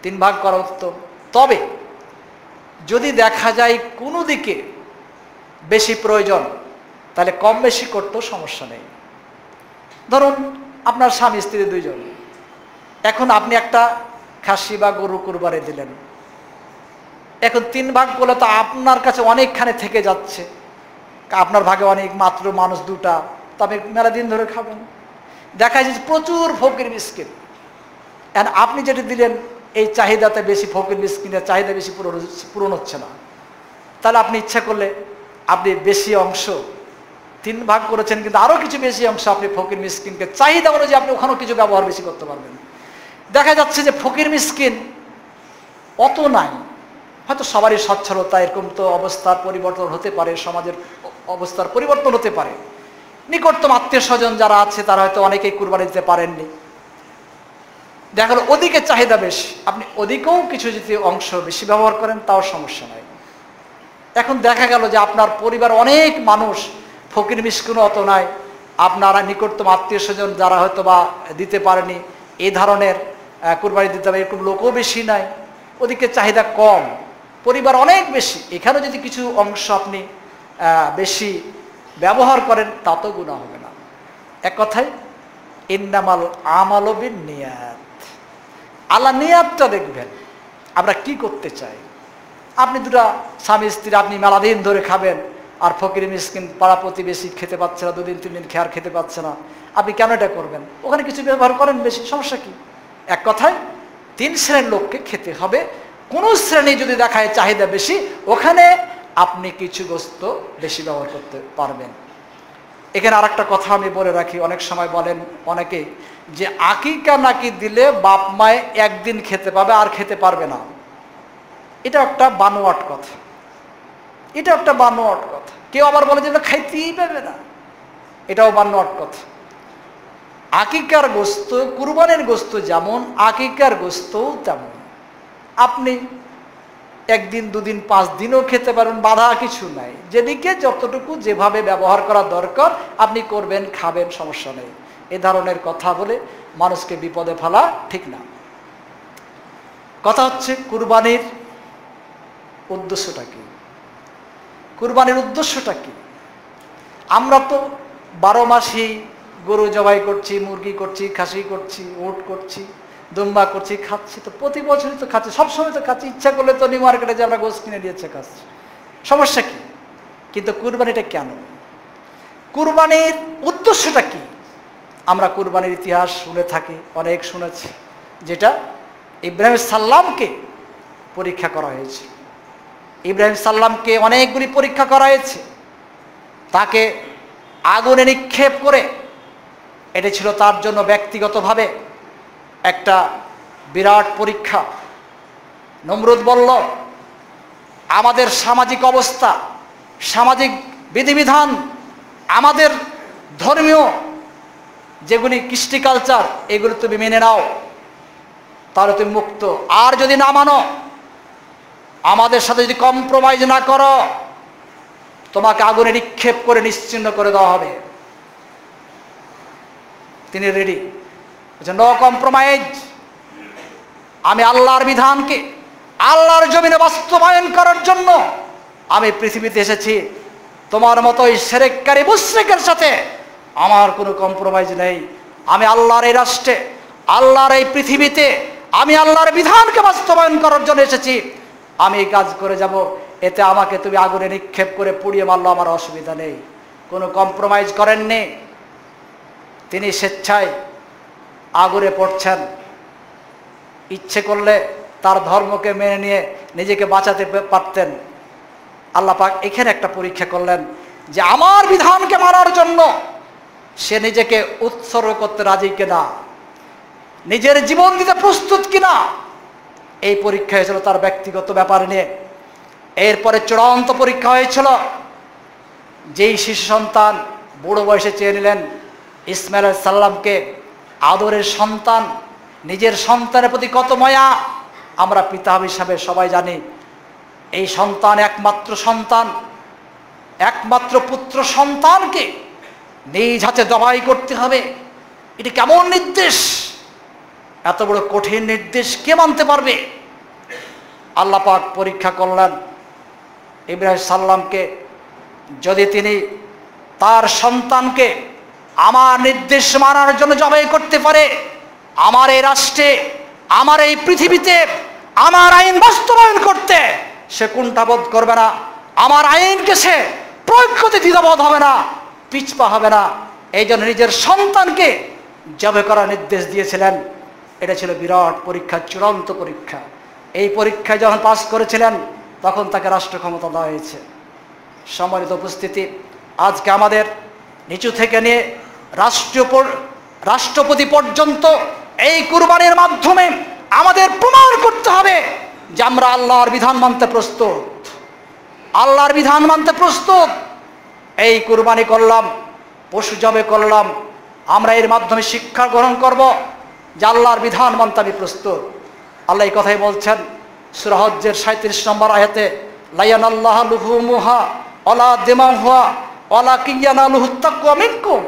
3 ভাগ করা উত্তম। তবে যদি দেখা যায় কোনো দিকে বেশি প্রয়োজন, তাহলে কম বেশি করতেও সমস্যা নেই। ধরুন আপনার স্বামী স্ত্রী 2 জন, এখন আপনি একটা খাসি বা গরু কুরবানি দিলেন, এখন 3 ভাগ করলে তো আপনার কাছে অনেকখানে থেকে যাচ্ছে, আপনার ভাগে অনেক, মাত্র মানুষ 2টা, তবে মেলা দিন ধরে খাবেন। দেখা যাচ্ছে প্রচুর ফকির মিসকিন, আপনি যেটা দিলেন এই চাহিদাতে বেশি, ফকির মিসকিনের চাহিদা বেশি পূরণ হচ্ছে না, তাহলে আপনি ইচ্ছা করলে আপনি বেশি অংশ 3 ভাগ করেছেন, কিন্তু আরও কিছু বেশি অংশ আপনি ফকির মিসকিনকে চাহিদা অনুযায়ী আপনি ওখানেও কিছু ব্যবহার বেশি করতে পারবেন। দেখা যাচ্ছে যে ফকির মিসকিন অত নাই, হয়তো সবারই সচ্ছলতা, এরকম তো অবস্থার পরিবর্তন হতে পারে, সমাজের অবস্থার পরিবর্তন হতে পারে। নিকটতম আত্মীয় স্বজন যারা আছে তারা হয়তো অনেকেই কুরবানি দিতে পারেননি, দেখা গেল ওদিকে চাহিদা বেশি, আপনি ওদিকেও কিছু যদি অংশ বেশি ব্যবহার করেন তাও সমস্যা নাই। এখন দেখা গেল যে আপনার পরিবার অনেক মানুষ, ফকির মিসকিনও অত নাই, আপনারা নিকটতম আত্মীয় স্বজন যারা হয়তো বা দিতে পারেনি, এই ধরনের কুরবানি দিতে হবে এরকম লোকও বেশি নাই, ওদিকে চাহিদা কম, পরিবার অনেক বেশি, এখানেও যদি কিছু অংশ আপনি বেশি ব্যবহার করেন তাতেও গুনাহ হবে না। এক কথায় ইন্নামাল আমালু বিন্নিয়াত, আল্লাহ নিয়াতটা দেখবেন আমরা কি করতে চাই। আপনি দুটা স্বামী স্ত্রী, আপনি মেলা দিন ধরে খাবেন, আর ফকির মিসকিন পাড়া প্রতিবেশী খেতে পাচ্ছে না, 2 দিন 3 দিন খেয়ার খেতে পাচ্ছে না, আপনি কেন এটা করবেন? ওখানে কিছু ব্যবহার করেন বেশি, সমস্যা কি? এক কথায় 3 শ্রেণীর লোককে খেতে হবে, কোন শ্রেণী যদি দেখায় চাহিদা বেশি, ওখানে আপনি কিছু গোস্ত বেশি ব্যবহার করতে পারবেন। এখানে আরেকটা কথা আমি বলে রাখি, অনেক সময় বলেন অনেকে যে আকিকা নাকি দিলে বাপ মায়ে একদিন খেতে পাবে আর খেতে পারবে না। এটা একটা বানোয়াট কথা, এটা একটা বানোয়াট কথা। কেউ আবার বলে যে খাইতেই পাবে না, এটাও বানোয়াট কথা। আকিকার গোস্ত, কুরবানির গোস্ত যেমন, আকিকার গোস্তও তেমন। আপনি 1 দিন 2 দিন 5 দিনও খেতে পারেন, বাধা কিছু নাই। যেদিকে যতটুকু যেভাবে ব্যবহার করা দরকার আপনি করবেন, খাবেন, সমস্যা নেই। এ ধরনের কথা বলে মানুষকে বিপদে ফেলা ঠিক না। কথা হচ্ছে কুরবানির উদ্দেশ্যটা কি? কুরবানির উদ্দেশ্যটা কি? আমরা তো 12 মাসই গরু জবাই করছি, মুরগি করছি, খাসি করছি, উট করছি, দুম্বা করছি, খাচ্ছি, তো প্রতি বছরই তো খাচ্ছি, সবসময় তো খাচ্ছি, ইচ্ছা করলে তো নিউ মার্কেটে যে আমরা গোস কিনে দিয়েছে খাচ্ছি, সমস্যা কি? কিন্তু কুরবানিটা কেন? কুরবানির উদ্দেশ্যটা কি? আমরা কুরবানির ইতিহাস শুনে থাকি, অনেক শুনেছি, যেটা ইব্রাহিম সাল্লামকে পরীক্ষা করা হয়েছে। ইব্রাহিম সাল্লামকে অনেকগুলি পরীক্ষা করা হয়েছে, তাকে আগুনে নিক্ষেপ করে, এটি ছিল তার জন্য ব্যক্তিগতভাবে একটা বিরাট পরীক্ষা। নমরুদ বলল, আমাদের সামাজিক অবস্থা, সামাজিক বিধিবিধান, আমাদের ধর্মীয় যেগুলি কৃষ্টি কালচার, এগুলো তুমি মেনে নাও, তাহলে তুমি মুক্ত। আর যদি না মানো, আমাদের সাথে যদি কম্প্রোমাইজ না করো, তোমাকে আগুনে নিক্ষেপ করে নিশ্চিহ্ন করে দেওয়া হবে। তিনি রেডি, নো কম্প্রোমাইজ। আমি আল্লাহর বিধানকে আল্লাহর জমিনে বাস্তবায়ন করার জন্য আমি পৃথিবীতে এসেছি, তোমার মতো এই শিরককারী মুশরিকের সাথে আমার কোনো কম্প্রোমাইজ নেই। আমি আল্লাহর এই রাষ্ট্রে, আল্লাহর এই পৃথিবীতে আমি আল্লাহর বিধানকে বাস্তবায়ন করার জন্য এসেছি, আমি এই কাজ করে যাব। এতে আমাকে তুমি আগুনে নিক্ষেপ করে পুড়িয়ে মারলো, আমার অসুবিধা নেই। কোনো কম্প্রোমাইজ করেননি। তিনি স্বেচ্ছায় আগুনে পড়ছেন। ইচ্ছে করলে তার ধর্মকে মেনে নিয়ে নিজেকে বাঁচাতে পারতেন। আল্লাহ পাক এখানে একটা পরীক্ষা করলেন যে আমার বিধানকে মানার জন্য সে নিজেকে উৎসর্গ করতে রাজি কিনা, নিজের জীবন দিতে প্রস্তুত কিনা। এই পরীক্ষা হয়েছিল তার ব্যক্তিগত ব্যাপার নিয়ে। এরপরে চূড়ান্ত পরীক্ষা হয়েছিল, যেই শিশু সন্তান বুড়ো বয়সে চেয়ে নিলেন ইসমাইল আলাইহিস সালামকে, আদরের সন্তান, নিজের সন্তানের প্রতি কত মায়া আমরা পিতা হিসাবে সবাই জানি। এই সন্তান একমাত্র সন্তান, একমাত্র পুত্র সন্তানকে নিজ হাতে জবাই করতে হবে। এটি কেমন নির্দেশ? এত বড় কঠিন নির্দেশ কে মানতে পারবে? আল্লাহ পাক পরীক্ষা করলেন ইব্রাহিম সাল্লামকে, যদি তিনি তার সন্তানকে আমার নির্দেশ মানার জন্য জবাই করতে পারে, আমার এই রাষ্ট্রে, আমার এই পৃথিবীতে আমার আইন বাস্তবায়ন করতে সে কুণ্ঠাবোধ করবে না, আমার আইনকে সে প্রয়োগ করতে দ্বিধাবোধ হবে না, পিছপা হবে না। এই জন্য নিজের সন্তানকে জবাই করার নির্দেশ দিয়েছিলেন। এটা ছিল বিরাট পরীক্ষা, চূড়ান্ত পরীক্ষা। এই পরীক্ষায় যখন পাস করেছিলেন তখন তাকে রাষ্ট্র ক্ষমতা দেওয়া হয়েছে। সম্মানিত উপস্থিতি, আজকে আমাদের নিচু থেকে নিয়ে রাষ্ট্রপতি পর্যন্ত এই কুরবানির মাধ্যমে আমাদের প্রমাণ করতে হবে যে আমরা আল্লাহর বিধান মানতে প্রস্তুত, আল্লাহর বিধান মানতে প্রস্তুত। এই কুরবানি করলাম, পশু জবে করলাম, আমরা এর মাধ্যমে শিক্ষা গ্রহণ করব যে আল্লাহর বিধান মানতে আমি প্রস্তুত। আল্লাহ এই কথাই বলছেন সূরা হজ্জের 37 নম্বর আয়াতে, লা ইয়ানাল্লাহু লুহুমুহা ওয়ালা দিমাহুহা ওয়ালাকিন ইয়ানালুহুত তাকওয়া মিনকুম।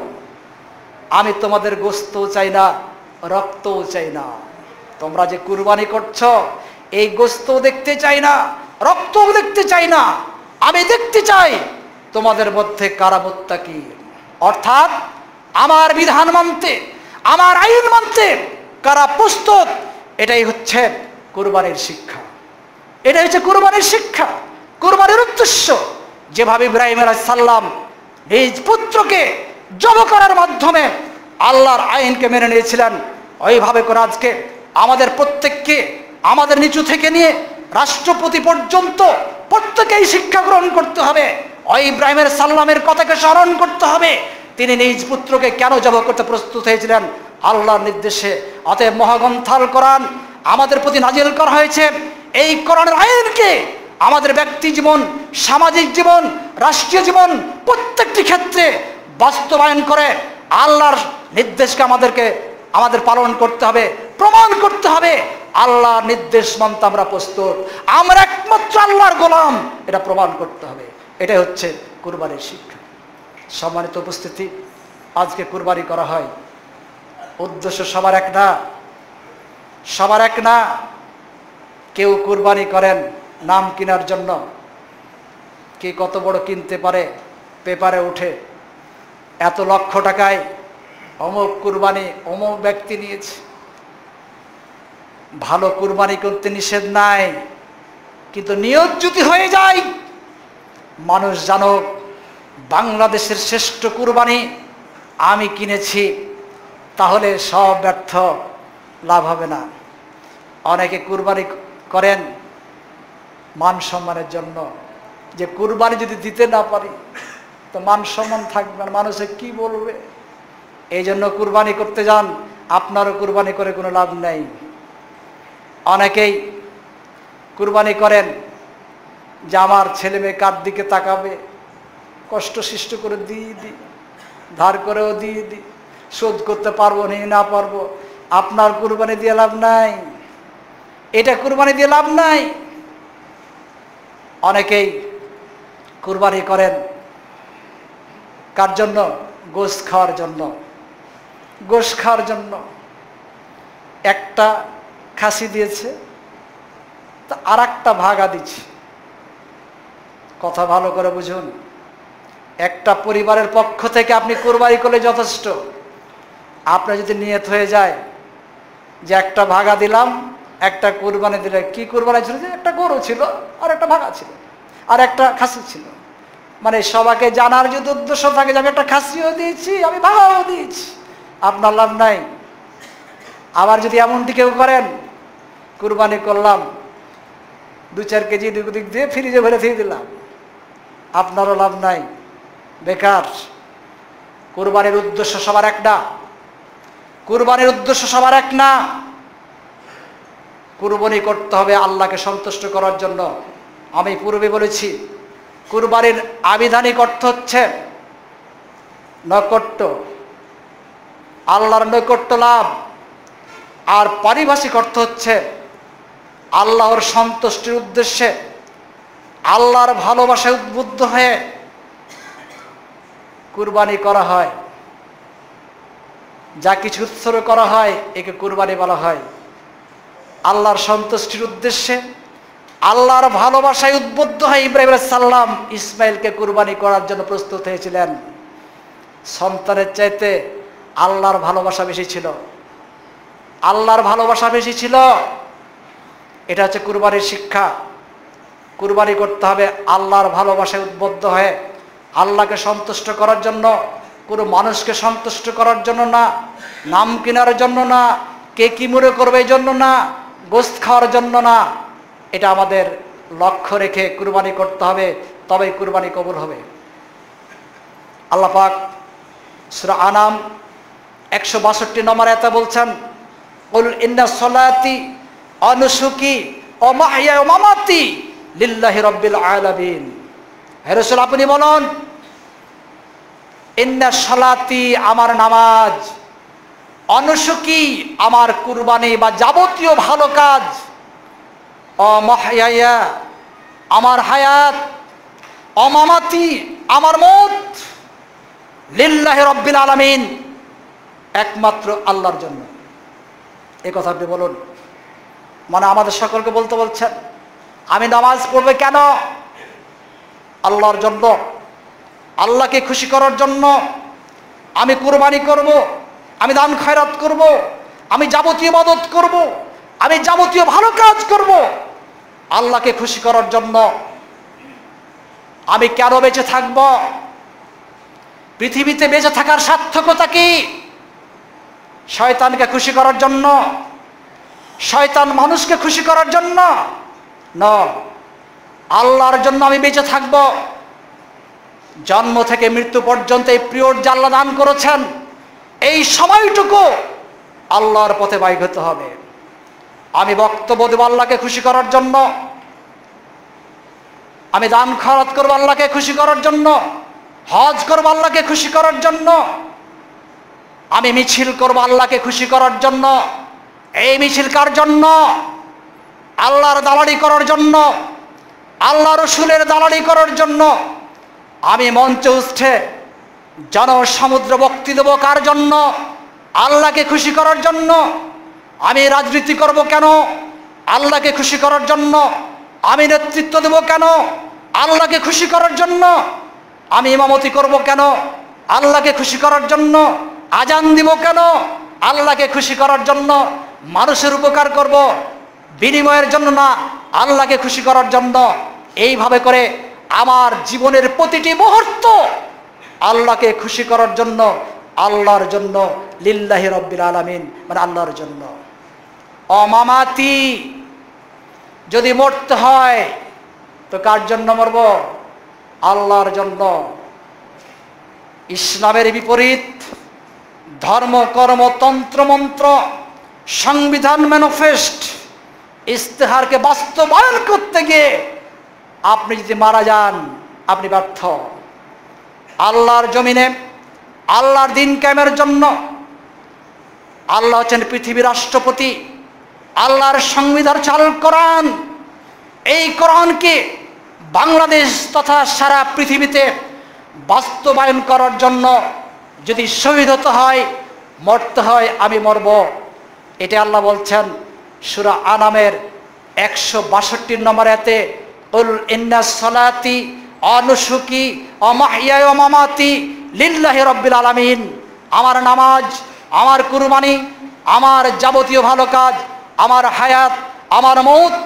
আমি তোমাদের গোশতও চাই না, রক্তও চাই না। তোমরা যে কুরবানি করছো এই গোশতও দেখতে চাই না, রক্তও দেখতে চাই না। আমি দেখতে চাই তোমাদের মধ্যে কারা মুত্তাকি, অর্থাৎ আমার বিধান মানতে, আমার আইন মানতে কারা প্রস্তুত। এটাই হচ্ছে কুরবানির শিক্ষা, এটাই হচ্ছে কুরবানির শিক্ষা, কুরবানির উদ্দেশ্য। যেভাবে ইব্রাহিম আলাইহিস সালাম নিজ পুত্রকে জবাই করার মাধ্যমে আল্লাহর আইনকে মেনে নিয়েছিলেন, ওইভাবে করে আজকে আমাদের প্রত্যেককে, আমাদের নিচু থেকে নিয়ে রাষ্ট্রপতি পর্যন্ত প্রত্যেকেই শিক্ষা গ্রহণ করতে হবে। ওই ইব্রাহিম আলাইহিস সালামের কথাকে স্মরণ করতে হবে, তিনি নিজ পুত্রকে কেন জবাই করতে প্রস্তুত হয়েছিলেন, আল্লাহর নির্দেশে। অতএব মহাগ্রন্থ আল কোরআন আমাদের প্রতি নাজিল করা হয়েছে। এই কোরআনের আইনকে আমাদের ব্যক্তি জীবন, সামাজিক জীবন, রাষ্ট্রীয় জীবন প্রত্যেকটি ক্ষেত্রে বাস্তবায়ন করে আল্লাহর নির্দেশকে আমাদের পালন করতে হবে, প্রমাণ করতে হবে আল্লাহর নির্দেশ মানতে আমরা প্রস্তুত, আমরা একমাত্র আল্লাহর গোলাম, এটা প্রমাণ করতে হবে। এটাই হচ্ছে কুরবানির শিক্ষা। সম্মানিত উপস্থিতি, আজকে কুরবানি করা হয়, উদ্দেশ্য সবার এক না, সবার এক না। কেউ কুরবানি করেন নাম কেনার জন্য, কে কত বড় কিনতে পারে, পেপারে উঠে এত লক্ষ টাকায় অমুক কুরবানি অমুক ব্যক্তি নিয়েছে। ভালো কুরবানি করতে নিষেধ নাই, কিন্তু নিয়ত যদি হয়ে যায় মানুষ জানুক বাংলাদেশের শ্রেষ্ঠ কুরবানি আমি কিনেছি, তাহলে সব ব্যর্থ, লাভ হবে না। অনেকে কুরবানি করেন মান সম্মানের জন্য, যে কুরবানি যদি দিতে না পারি তো মান সম্মান থাকবে না, মানুষে কি বলবে, এই জন্য কুরবানি করতে যান। আপনারও কুরবানি করে কোনো লাভ নেই। অনেকেই কুরবানি করেন যে আমার ছেলে মেয়ে কার দিকে তাকাবে, কষ্ট সৃষ্টি করে দিয়ে দিই, ধার করেও দিয়ে দিই, শোধ করতে পারবো না পারবো। আপনার কুরবানি দিয়ে লাভ নাই, এটা কুরবানি দিয়ে লাভ নাই। অনেকেই কুরবানি করেন কার জন্য, গোশত খাওয়ার জন্য, গোশত খাওয়ার জন্য। একটা খাসি দিয়েছে তা আর একটা ভাগা দিচ্ছে। কথা ভালো করে বুঝুন, একটা পরিবারের পক্ষ থেকে আপনি কুরবানি করলে যথেষ্ট। আপনার যদি নিয়ত হয়ে যায় যে একটা ভাগা দিলাম, একটা কুরবানি দিলে, কি কুরবানি ছিল, যে একটা গরু ছিল আর একটা ভাগা ছিল আর একটা খাসি ছিল, মানে সবাইকে জানার যদি উদ্দেশ্য থাকে যে আমি একটা খাসিও দিয়েছি, আমি ভাগাও দিয়েছি, আপনার লাভ নাই। আবার যদি এমনটি কেউ করেন, কুরবানি করলাম 2-4 কেজি দিক দিয়ে ফ্রিজে ভরে দিয়ে দিলাম, আপনারও লাভ নাই, বেকার। কুরবানির উদ্দেশ্য সবার এক না, কুরবানির উদ্দেশ্য সবার এক না। কুরবানি করতে হবে আল্লাহকে সন্তুষ্ট করার জন্য। আমি পূর্বে বলেছি কুরবানির আবিধানিক অর্থ হচ্ছে নৈকট্য, আল্লাহর নৈকট্য লাভ, আর পারিভাষিক অর্থ হচ্ছে আল্লাহর সন্তুষ্টির উদ্দেশ্যে, আল্লাহর ভালোবাসায় উদ্বুদ্ধ হয়ে কুরবানি করা হয়। যা কিছু উৎসর্গ করা হয় একে কুরবানি বলা হয়। আল্লাহর সন্তুষ্টির উদ্দেশ্যে, আল্লাহর ভালোবাসায় উদ্বুদ্ধ হয়ে ইব্রাহিম আলাইহিস সালাম ইসমাইলকে কুরবানি করার জন্য প্রস্তুত হয়েছিলেন। সন্তানের চাইতে আল্লাহর ভালোবাসা বেশি ছিল, আল্লাহর ভালোবাসা বেশি ছিল। এটা হচ্ছে কুরবানির শিক্ষা। কুরবানি করতে হবে আল্লাহর ভালোবাসায় উদ্বুদ্ধ হয়ে, আল্লাহকে সন্তুষ্ট করার জন্য, কোনো মানুষকে সন্তুষ্ট করার জন্য না, নাম কেনার জন্য না, কে কি মনে করবে এই জন্য না, গোশত খাওয়ার জন্য না। এটা আমাদের লক্ষ্য রেখে কুরবানি করতে হবে, তবেই কুরবানি কবুল হবে। আল্লাহ পাক সূরা আনাম 162 নম্বর আয়াতে বলছেন, কুল ইন্না সলাতি ওয়া নুসুকি ওয়া মাহইয়া ওয়া মামাতি লিল্লাহি রাব্বিল আলামিন। হে রাসূল, আপনি বলুন, ইন্না সলাতি আমার নামাজ, অনুসুকি আমার কুরবানি বা যাবতীয় ভালো কাজ, অমাহইয়া আমার হায়াত, অমামাতি আমার মত, লিল্লাহি রাব্বিল আলামিন একমাত্র আল্লাহর জন্য। এই কথা আপনি বলুন। মানে আমাদের সকলকে বলতে বলছেন, আমি নামাজ পড়বে কেন? আল্লাহর জন্য, আল্লাহকে খুশি করার জন্য। আমি কুরবানি করব, আমি দান খয়রাত করব, আমি যাবতীয় ইবাদত করব, আমি যাবতীয় ভালো কাজ করব আল্লাহকে খুশি করার জন্য। আমি কেন বেঁচে থাকব? পৃথিবীতে বেঁচে থাকার সার্থকতা কি? শয়তানকে খুশি করার জন্য? শয়তান মানুষকে খুশি করার জন্য না, আল্লাহর জন্য আমি বেঁচে থাকব। জন্ম থেকে মৃত্যু পর্যন্ত এই পিরিয়ড যে আল্লাহ দান করেছেন, এই সময়টুকু আল্লাহর পথে ব্যয় হতে হবে। আমি বক্তব্য দেব আল্লাহকে খুশি করার জন্য, আমি দান খয়রাত করব আল্লাহকে খুশি করার জন্য, হজ করব আল্লাহকে খুশি করার জন্য, আমি মিছিল করব আল্লাহকে খুশি করার জন্য। এই মিছিল কার জন্য? আল্লাহর দালালি করার জন্য, আল্লাহ রসুলের দালালি করার জন্য। আমি মঞ্চে উঠে জনসমুদ্র বক্তৃতা দেব কার জন্য? আল্লাহকে খুশি করার জন্য। আমি রাজনীতি করব কেন? আল্লাহকে খুশি করার জন্য। আমি নেতৃত্ব দেব কেন? আল্লাহকে খুশি করার জন্য। আমি ইমামতি করব কেন? আল্লাহকে খুশি করার জন্য। আজান দিব কেন? আল্লাহকে খুশি করার জন্য। মানুষের উপকার করব বিনিময়ের জন্য না, আল্লাহকে খুশি করার জন্য। এইভাবে করে আমার জীবনের প্রতিটি মুহূর্ত আল্লাহকে খুশি করার জন্য, আল্লাহর জন্য, লিল্লাহি রাব্বিল আলামিন মানে আল্লাহর জন্য। অমামাতি, যদি মরতে হয় তো কার জন্য মরব? আল্লাহর জন্য। ইসলামের বিপরীত ধর্ম, কর্ম, তন্ত্র, মন্ত্র, সংবিধান, ম্যানিফেস্ট, ইস্তেহারকে বাস্তবায়ন করতে গিয়ে আপনি যদি মারা যান, আপনি ব্যর্থ। আল্লাহর জমিনে আল্লাহর দিন কায়েমের জন্য আল্লাহ হচ্ছেন পৃথিবীর রাষ্ট্রপতি, আল্লাহর সংবিধান চালু কোরআন। এই কোরআনকে বাংলাদেশ তথা সারা পৃথিবীতে বাস্তবায়ন করার জন্য যদি শহীদ হতে হয়, মরতে হয়, আমি মরব। এটা আল্লাহ বলছেন সূরা আনামের 162 নম্বর আয়াতে, কুল ইন্না সলাতি ওয়া নুসুকি ওয়া মাহইয়া ওয়া মামাতি লিল্লাহি রাব্বিল আলামিন। আমার নামাজ, আমার কুরবানি, আমার যাবতীয় ভালো কাজ, আমার হায়াত, আমার মৌত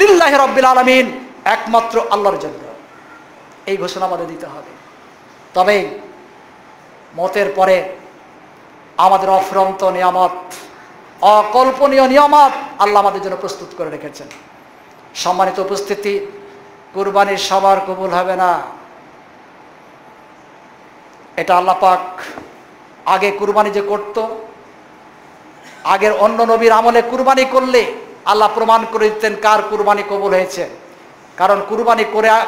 লিল্লাহি রাব্বিল আলামিন একমাত্র আল্লাহর জন্য। এই ঘোষণা আমাদের দিতে হবে। তবে মতের পরে আমাদের অফুরন্ত নিয়ামত, অকল্পনীয় নিয়ামত আল্লাহ আমাদের জন্য প্রস্তুত করে রেখেছেন। সম্মানিত উপস্থিতি, কুরবানির সবার কবুল হবে না, এটা আল্লাহ পাক আগে কুরবানি যে করত, আগের অন্য নবীর আমলে কুরবানি করলে আল্লাহ প্রমাণ করে দিতেন কার কুরবানি কবুল হয়েছে। কারণ কুরবানি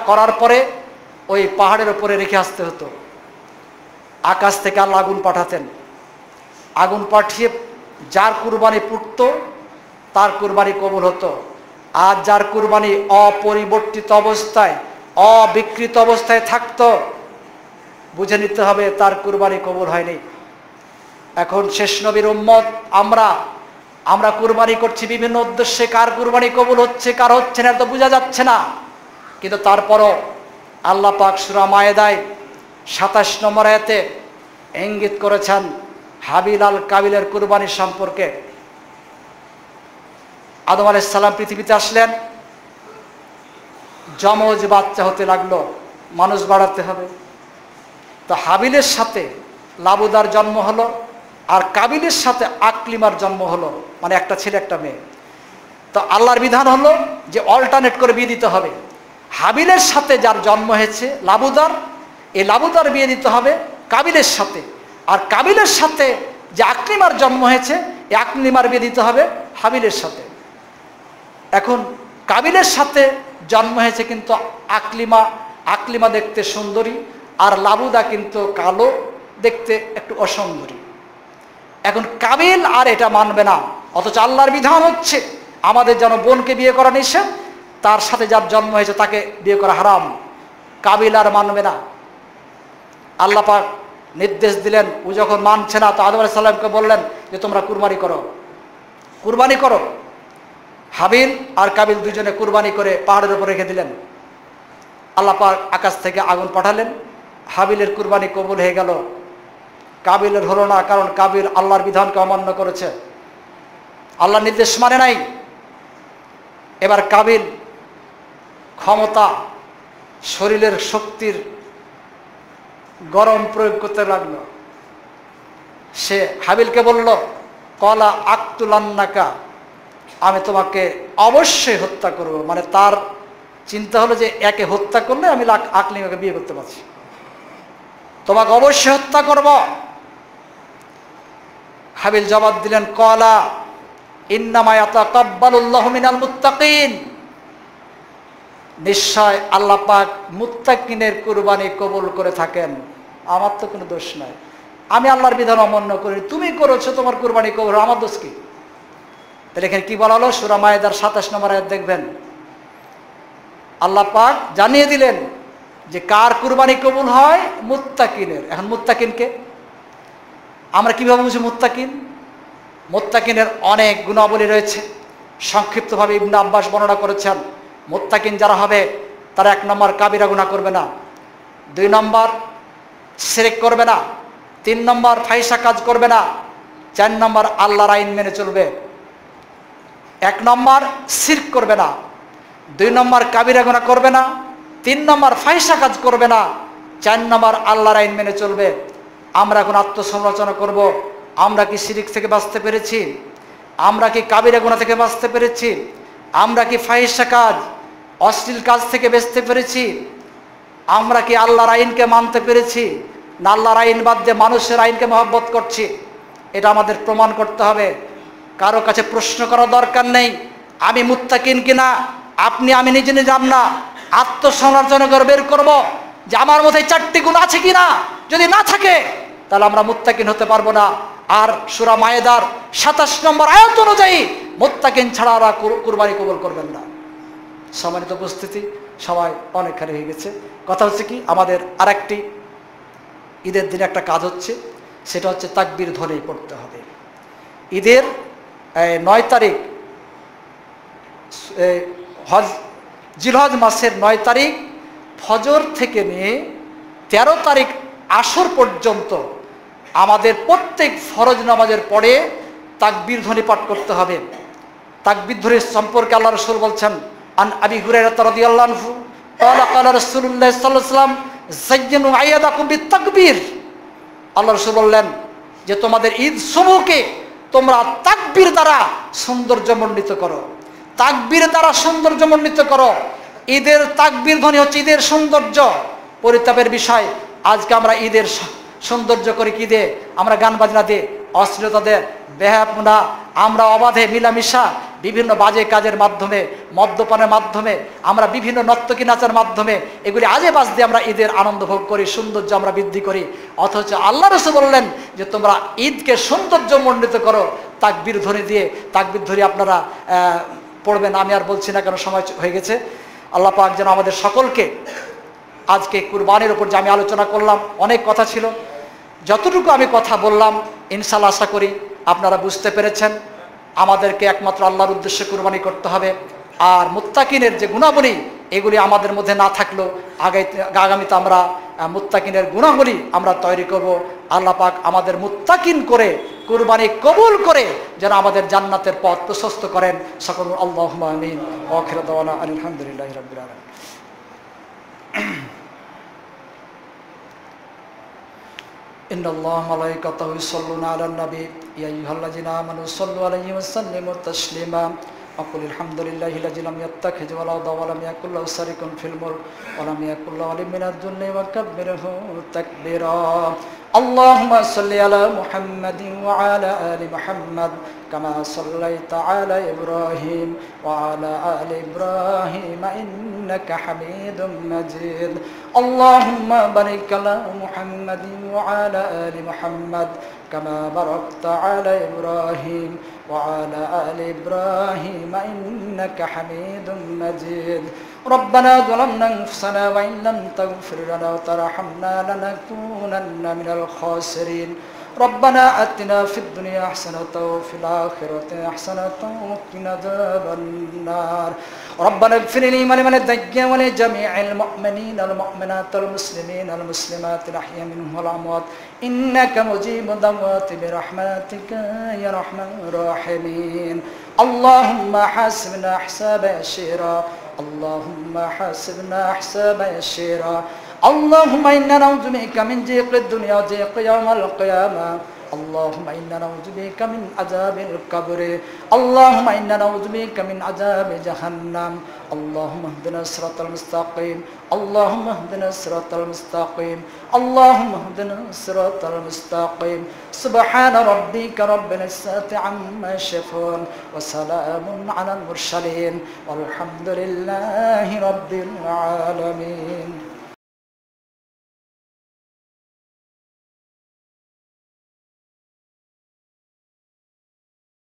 করার পরে ওই পাহাড়ের উপরে রেখে আসতে হতো। আকাশ থেকে আল্লাহ আগুন পাঠাতেন, আগুন পাঠিয়ে যার কুরবানি পুড়ত তার কুরবানি কবুল হতো। আর যার কুরবানি অপরিবর্তিত অবস্থায়, অবিকৃত অবস্থায় থাকতো, বুঝে নিতে হবে তার কুরবানি কবুল হয়নি। এখন শেষ নবীর উম্মত আমরা কুরবানি করছি বিভিন্ন উদ্দেশ্যে, কার কুরবানি কবুল হচ্ছে কার হচ্ছে না তো বোঝা যাচ্ছে না। কিন্তু তারপরও আল্লাহ পাক সূরা মায়েদায় 27 নম্বর আয়াতে ইঙ্গিত করেছেন হাবিল আল কাবিলের কুরবানি সম্পর্কে। আদম আলাইহিস সালাম পৃথিবীতে আসলেন, যমজ বাচ্চা হতে লাগলো, মানুষ বাড়াতে হবে। তো হাবিলের সাথে লাবুদার জন্ম হলো, আর কাবিলের সাথে আকলিমার জন্ম হলো। মানে একটা ছেলে একটা মেয়ে। তো আল্লাহর বিধান হলো যে অল্টারনেট করে বিয়ে দিতে হবে। হাবিলের সাথে যার জন্ম হয়েছে লাবুদার, এই লাবুদার বিয়ে দিতে হবে কাবিলের সাথে। আর কাবিলের সাথে যে আকলিমার জন্ম হয়েছে, এই আকলিমার বিয়ে দিতে হবে হাবিলের সাথে। এখন কাবিলের সাথে জন্ম হয়েছে কিন্তু আকলিমা দেখতে সুন্দরী, আর লাবুদা কিন্তু কালো, দেখতে একটু অসুন্দরী। এখন কাবিল আর এটা মানবে না, অথচ আল্লাহর বিধান হচ্ছে আমাদের যেন বোনকে বিয়ে করা নিষেধ, তার সাথে যার জন্ম হয়েছে তাকে বিয়ে করা হারাম। কাবিল আর মানবে না। আল্লাহ পাক নির্দেশ দিলেন, ও যখন মানছে না তো আদম আলাইহিস সালামকে বললেন যে তোমরা কুরবানি করো। হাবিল আর কাবিল দুজনে কুরবানি করে পাহাড়ের উপর রেখে দিলেন। আল্লাহ পাক আকাশ থেকে আগুন পাঠালেন, হাবিলের কুরবানি কবুল হয়ে গেল, কাবিলের হলো না, কারণ কাবিল আল্লাহর বিধানকে অমান্য করেছে, আল্লাহর নির্দেশ মানে নাই। এবার কাবিল ক্ষমতা, শরীরের শক্তির গরম প্রয়োগ করতে লাগলো। সে হাবিলকে বলল, কলা আকতুলান্নাকা, আমি তোমাকে অবশ্যই হত্যা করব। মানে তার চিন্তা হলো যে একে হত্যা করলে আমি আকলিমাকে বিয়ে করতে পারছি, তোমাকে অবশ্যই হত্যা করব। হাবিল জবাব দিলেন, কলা ইন্নামা ইয়াতাকাব্বালুল্লাহু মিনাল মুত্তাকিন, নিশ্চয় আল্লাহ পাক মুত্তাকিনের কুরবানি কবুল করে থাকেন, আমার তো কোনো দোষ নাই, আমি আল্লাহর বিধান অমান্য করি, তুমি করেছো, তোমার কুরবানি কবুল, আমার দোষ কি? তাহলে এখানে কি বলা হলো? সূরা মায়েদার 27 নম্বর আয়াত দেখবেন, আল্লাহ পাক জানিয়ে দিলেন যে কার কুরবানি কবুল হয়? মুত্তাকিনের। এখন মুত্তাকিনকে আমরা কিভাবে বুঝি? মুত্তাকিনের অনেক গুণাবলী রয়েছে। সংক্ষিপ্তভাবে ইবনে আব্বাস বর্ণনা করেছেন, মুত্তাকিন যারা হবে তারা 1 নম্বর কাবিরা গুনাহ করবে না, 2 নম্বর শিরক করবে না, 3 নম্বর ফাহিশা কাজ করবে না, 4 নম্বর আল্লাহর আইন মেনে চলবে। 1 নম্বর শিরক করবে না, 2 নম্বর কাবিরা গুনাহ করবে না, 3 নম্বর ফাহিশা কাজ করবে না, 4 নম্বর আল্লাহর আইন মেনে চলবে। আমরা এখন আত্মসমালোচনা করব, আমরা কি শিরক থেকে বাঁচতে পেরেছি? আমরা কি কাবিরা গুনাহ থেকে বাঁচতে পেরেছি? আমরা কি ফাহিশা কাজ, অশ্লীল কাজ থেকে বাঁচতে পেরেছি? আমরা কি আল্লাহর আইনকে মানতে পেরেছি, না আল্লাহর আইন বাদ দিয়ে মানুষের আইনকে মহব্বত করছি? এটা আমাদের প্রমাণ করতে হবে। কারো কাছে প্রশ্ন করার দরকার নেই আমি মুত্তাকিন কিনা। আমি নিজে না, আত্মসমালোচনা করে বের করব যে আমার মধ্যে 4টি গুণ আছে কিনা। যদি না থাকে তাহলে আমরা মুত্তাকিন হতে পারবো না। আর সূরা মায়েদার 27 নম্বর আয়াত অনুযায়ী মুত্তাকিন ছাড়া ওরা কুরবানি কবুল করবেন না। সম্মানিত উপস্থিতি, সবাই অনেকখানি হয়ে গেছে। কথা হচ্ছে কি, আমাদের আরেকটি ঈদের দিনে একটা কাজ হচ্ছে, সেটা হচ্ছে তাকবীর ধ্বনি পড়তে হবে। ঈদের 9 তারিখ, জিলহজ মাসের 9 তারিখ ফজর থেকে নিয়ে 13 তারিখ আসর পর্যন্ত আমাদের প্রত্যেক ফরজ নামাজের পরে তাকবীর ধ্বনি পাঠ করতে হবে। তাকবীর ধ্বনি সম্পর্কে আল্লাহ রাসূল বলছেন, আন আবি হুরায়রা রাদিয়াল্লাহু আনহু ক্বালা ক্বালা রাসূলুল্লাহ সাল্লাল্লাহু আলাইহি ওয়াসাল্লাম যায়্যিনু আয়াদাকুম বিত-তাকবীর। আল্লাহ রাসূল বললেন যে তোমাদের ঈদ সমূহকে তোমরা তাকবীর দ্বারা সৌন্দর্যমণ্ডিত করো, তাকবীর দ্বারা সৌন্দর্যমণ্ডিত করো। ঈদের তাকবীর ধ্বনি হচ্ছে ঈদের সৌন্দর্য। পরিতাপের বিষয়, আজকে আমরা ঈদের সৌন্দর্য করি কি দিয়ে? আমরা গান বাজনা দিয়ে, অশ্লীলতা দিয়ে, বেহায়াপনা, আমরা অবাধে মিলামিশা বিভিন্ন বাজে কাজের মাধ্যমে, মদ্যপানের মাধ্যমে, আমরা বিভিন্ন নর্তকী নাচের মাধ্যমে, এগুলি আজে বাজ দিয়ে আমরা ঈদের আনন্দ ভোগ করি, সৌন্দর্য আমরা বৃদ্ধি করি। অথচ আল্লাহ রাসূল বললেন যে তোমরা ঈদকে সৌন্দর্যমণ্ডিত করো তাকবীর ধ্বনি দিয়ে। তাকবীর ধ্বনি আপনারা পড়বেন, আমি আর বলছি না কারণ সময় হয়ে গেছে। আল্লাহ পাক যেন আমাদের সকলকে আজকে কুরবানির উপর যে আমি আলোচনা করলাম, অনেক কথা ছিল, যতটুকু আমি কথা বললাম ইনশাআল্লাহ আশা করি আপনারা বুঝতে পেরেছেন। আমাদেরকে একমাত্র আল্লাহর উদ্দেশ্যে কুরবানি করতে হবে। আর মুত্তাকিনের যে গুণাবলী, এগুলি আমাদের মধ্যে না থাকলেও আগামীতে আমরা মুত্তাকিনের গুণাবলী আমরা তৈরি করব। আল্লাহ পাক আমাদের মুত্তাকিন করে কুরবানি কবুল করে যেন আমাদের জান্নাতের পথ প্রশস্ত করেন। সকল আল্লাহুম্মা আমিন। ওয়া আখিরু দাওয়ানা আলহামদুলিল্লাহি রাব্বিল আলামিন। إن الله وملائكته يصلون على النبي يا أيها الذين آمنوا صلوا عليه وسلموا تسليما وقل الحمد لله الذي لم يتخذ ولدا ولم يكن له شريك في الملك ولم يكن له ولي من الذل وكبره تكبيرا اللهم صل على محمد وعلى آل محمد كما صليت على إبراهيم وعلى آل إبراهيم إنك حميد مجيد اللهم بارك على محمد وعلى آل محمد كما باركت على إبراهيم وعلى آل إبراهيم إنك حميد مجيد ربنا ظلمنا أنفسنا وإن لم تغفر لنا وترحمنا لنكونن من الخاسرين ربنا آتنا في الدنيا حسنة وفي الآخرة حسنة وقنا عذاب النار ربنا اغفر لي ولوالدي ولجميع المؤمنين المؤمنات المسلمين المسلمات الأحياء منهم والأموات إنك مجيب الدعوات برحمتك يا أرحم الراحمين اللهم حاسبنا حسابا يسيرا اللهم حاسبنا حسابا يسيرا اللهم إنا نعوذ بك من ضيق الدنيا وضيق يوم القيامة اللهم إنا نعوذ بك من عذاب القبر اللهم إنا نعوذ بك من عذاب جهنم اللهم اهدنا الصراط المستقيم اللهم اهدنا الصراط المستقيم اللهم اهدنا الصراط المستقيم سبحان ربك رب العزة عما يصفون وسلام على المرسلين والحمد لله رب العالمين